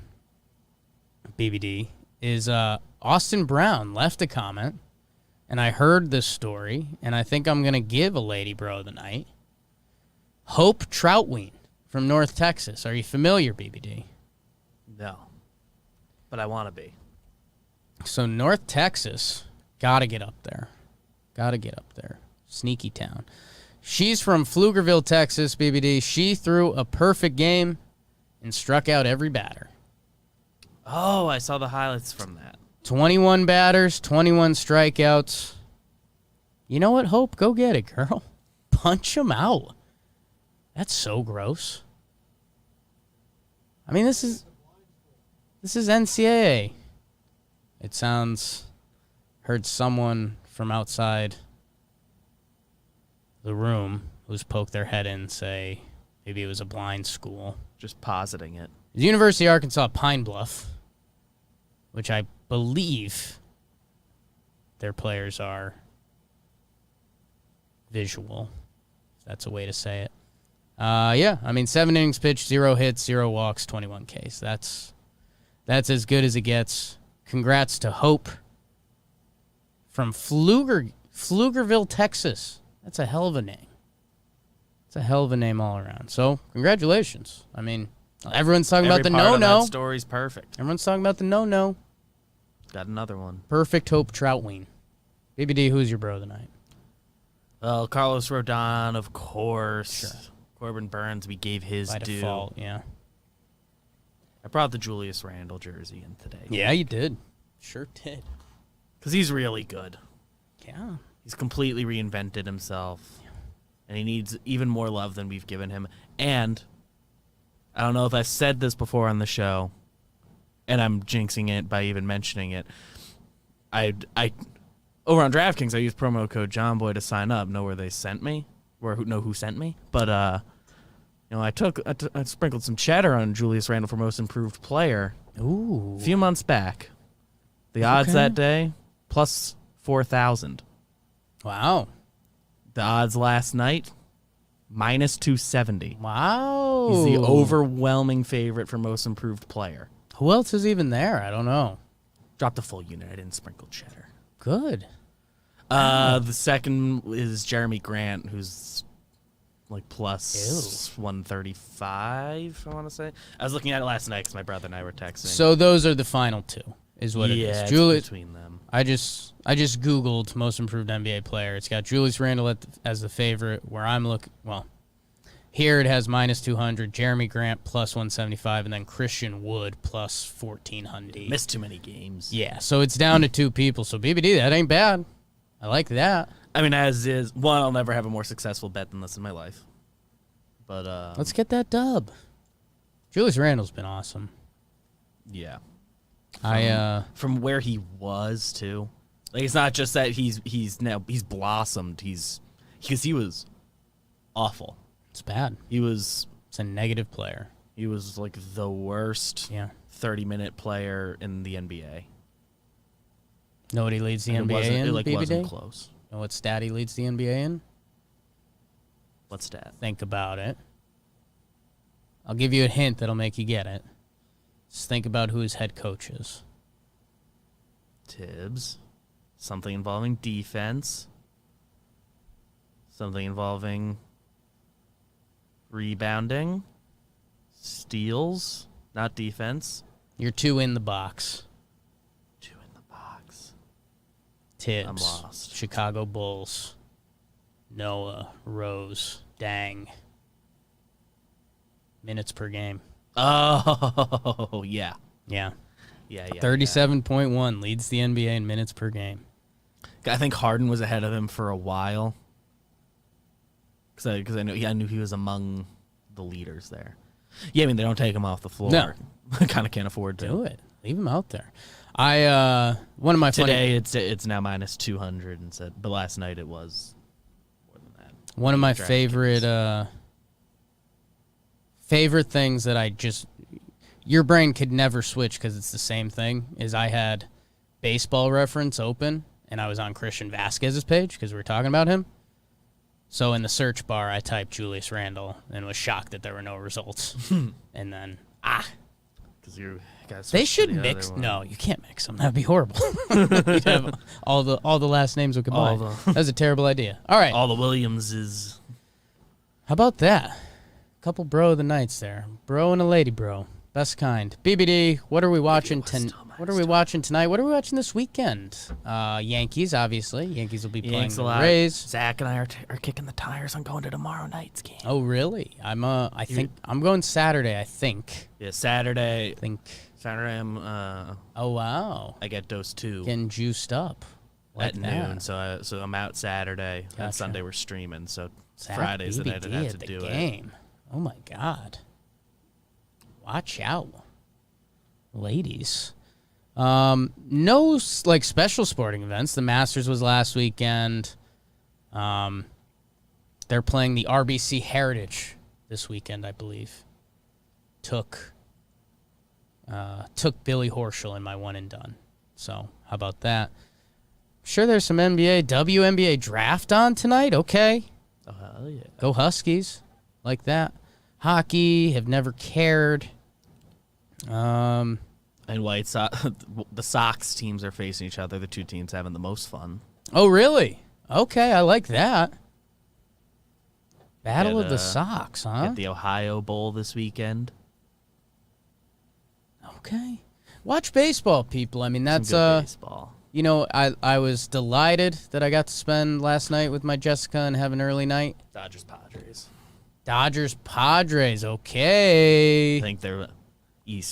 BBD, is Austin Brown left a comment, and I heard this story, and I think I'm going to give a lady Bro of the Night. Hope Troutween from North Texas. Are you familiar, BBD?
No. But I want to be.
So North Texas, got to get up there. Got to get up there. Sneaky town. She's from Pflugerville, Texas, BBD. She threw a perfect game and struck out every batter.
Oh, I saw the highlights from that.
21 batters, 21 strikeouts. You know what, Hope? Go get it, girl. Punch them out. That's so gross. I mean, this is NCAA. It sounds... Heard someone from outside the room who's poked their head in say maybe it was a blind school.
Just positing it.
The University of Arkansas Pine Bluff, which I believe their players are visual, if that's a way to say it. Yeah, I mean, 7 innings pitched, 0 hits, 0 walks, 21 Ks. That's as good as it gets. Congrats to Hope from Pflugerville, Texas. That's a hell of a name. It's a hell of a name all around. So, congratulations. I mean, everyone's talking about the no-no.
That story's perfect.
Everyone's talking about the no-no.
Got another one.
Perfect Hope Troutween. BBD, who's your bro of the night?
Well, Carlos Rodon, of course.
Sure.
Corbin Burnes, we gave his
By
due.
default, yeah.
I brought the Julius Randle jersey in today.
Yeah, you did. Sure did.
Because he's really good.
Yeah.
He's completely reinvented himself. And he needs even more love than we've given him. And I don't know if I've said this before on the show, and I'm jinxing it by even mentioning it. I over on DraftKings, I used promo code JohnBoy to sign up. Know where they sent me, know who sent me. But I sprinkled some cheddar on Julius Randle for most improved player.
Ooh.
A few months back. The odds that day plus 4,000.
Wow.
The odds last night minus 270.
Wow.
He's the overwhelming favorite for most improved player.
Who else is even there? I don't know.
Dropped the full unit. I didn't sprinkle cheddar.
Good.
The second is Jeremy Grant, who's like plus 135, I want to say. I was looking at it last night because my brother and I were texting.
So those are the final two, is what it is.
It's
Julius,
between them.
I just Googled most improved NBA player. It's got Julius Randle as the favorite, where I'm looking, well, here it has minus 200, Jeremy Grant plus 175, and then Christian Wood plus 1,400.
Missed too many games.
Yeah, so it's down to two people. So BBD, that ain't bad. I like that.
I mean, as is, one, I'll never have a more successful bet than this in my life. But
let's get that dub. Julius Randle's been awesome.
Yeah.
From
where he was too. Like, it's not just that he's blossomed. Because he was awful.
It's bad.
He was
It's a negative player.
He was like the worst
Yeah.
30-minute player in the NBA.
Nobody leads the
And
NBA in
it
BBD?
wasn't close.
Know what stat he leads the NBA in?
What's that?
Think about it. I'll give you a hint that'll make you get it. Just think about who his head coach is.
Tibbs. Something involving defense. Something involving rebounding. Steals. Not defense.
You're 2 in the box.
2 in the box.
Tibbs.
I'm lost.
Chicago Bulls. Noah. Rose. Dang. Minutes per game.
Oh, yeah.
Yeah.
Yeah.
37.1 leads the NBA in minutes per game.
I think Harden was ahead of him for a while. Because I knew he was among the leaders there. Yeah, I mean, they don't take him off the floor.
No.
Kind of can't afford to.
Do it. Leave him out there. One of my
Today it's now minus 200 instead, but last night it was more than that.
One of my
Draft
favorite things that I just your brain could never switch because it's the same thing is I had Baseball Reference open and I was on Christian Vazquez's page because we were talking about him. So in the search bar I typed Julius Randle and was shocked that there were no results. And then
because you guys
they should mix. No, you can't mix them. That'd be horrible. You'd have all the last names would combine. That was a terrible idea. All right.
All the Williamses.
How about that? Couple bro of the nights there. Bro and a lady bro. Best kind. BBD, what are we watching tonight? What are we watching tonight? What are we watching this weekend? Yankees, obviously. Yankees will be playing the Rays.
Zach and I are kicking the tires on going to tomorrow night's game.
Oh, really? I think I'm going Saturday, I think.
Yeah, Saturday. Saturday I'm
Oh, wow.
I get dose 2
Getting juiced up.
at noon. So I'm out Saturday.
Gotcha.
And Sunday we're streaming. So
Zach,
Friday's the
BBD
night I have
at
to
the
do
game. Oh, my God. Watch out. Ladies. No special sporting events. The Masters was last weekend. They're playing the RBC Heritage this weekend, I believe. Took Billy Horschel in my one and done. So how about that? Sure, there's some WNBA draft on tonight. Okay,
Oh hell yeah!
go Huskies, like that. Hockey, have never cared.
And White Sox, the Sox teams are facing each other. The two teams having the most fun.
Oh, really? Okay, I like that. Battle of the Sox, huh?
Get the Ohio Bowl this weekend.
Okay. Watch baseball, people. I mean, that's
Some good baseball.
You know, I was delighted that I got to spend last night with my Jessica and have an early night. Dodgers Padres. Okay.
I think they're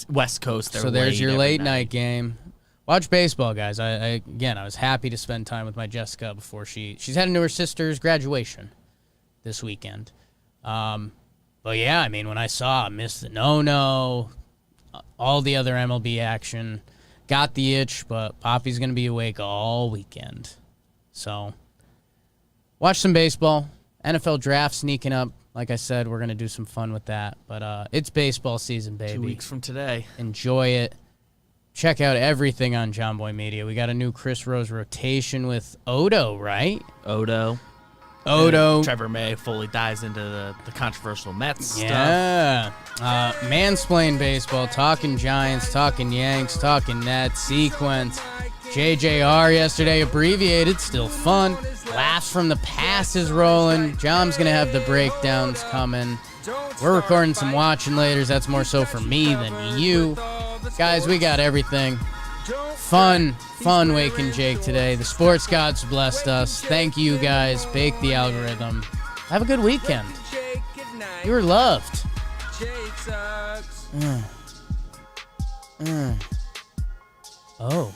West Coast.
So there's your late night game. Watch baseball, guys. I was happy to spend time with my Jessica before she's heading to her sister's graduation this weekend. But yeah, I mean, when I saw Miss the No, all the other MLB action, got the itch, but Poppy's going to be awake all weekend. So watch some baseball. NFL draft sneaking up. Like I said, we're going to do some fun with that. But it's baseball season, baby.
2 weeks from today.
Enjoy it. Check out everything on John Boy Media. We got a new Chris Rose rotation with Odo, right?
Odo. Trevor May fully dives into the controversial Mets stuff.
Yeah. Mansplain baseball, talking Giants, talking Yanks, talking Nets, sequence. JJR yesterday, abbreviated, still fun. Laughs from the past is rolling. John's going to have the breakdowns coming. We're recording some watching laters. That's more so for me than you. Guys, we got everything. Fun Wake and Jake today. The sports gods blessed us. Thank you, guys. Bake the algorithm. Have a good weekend. You were loved. Oh.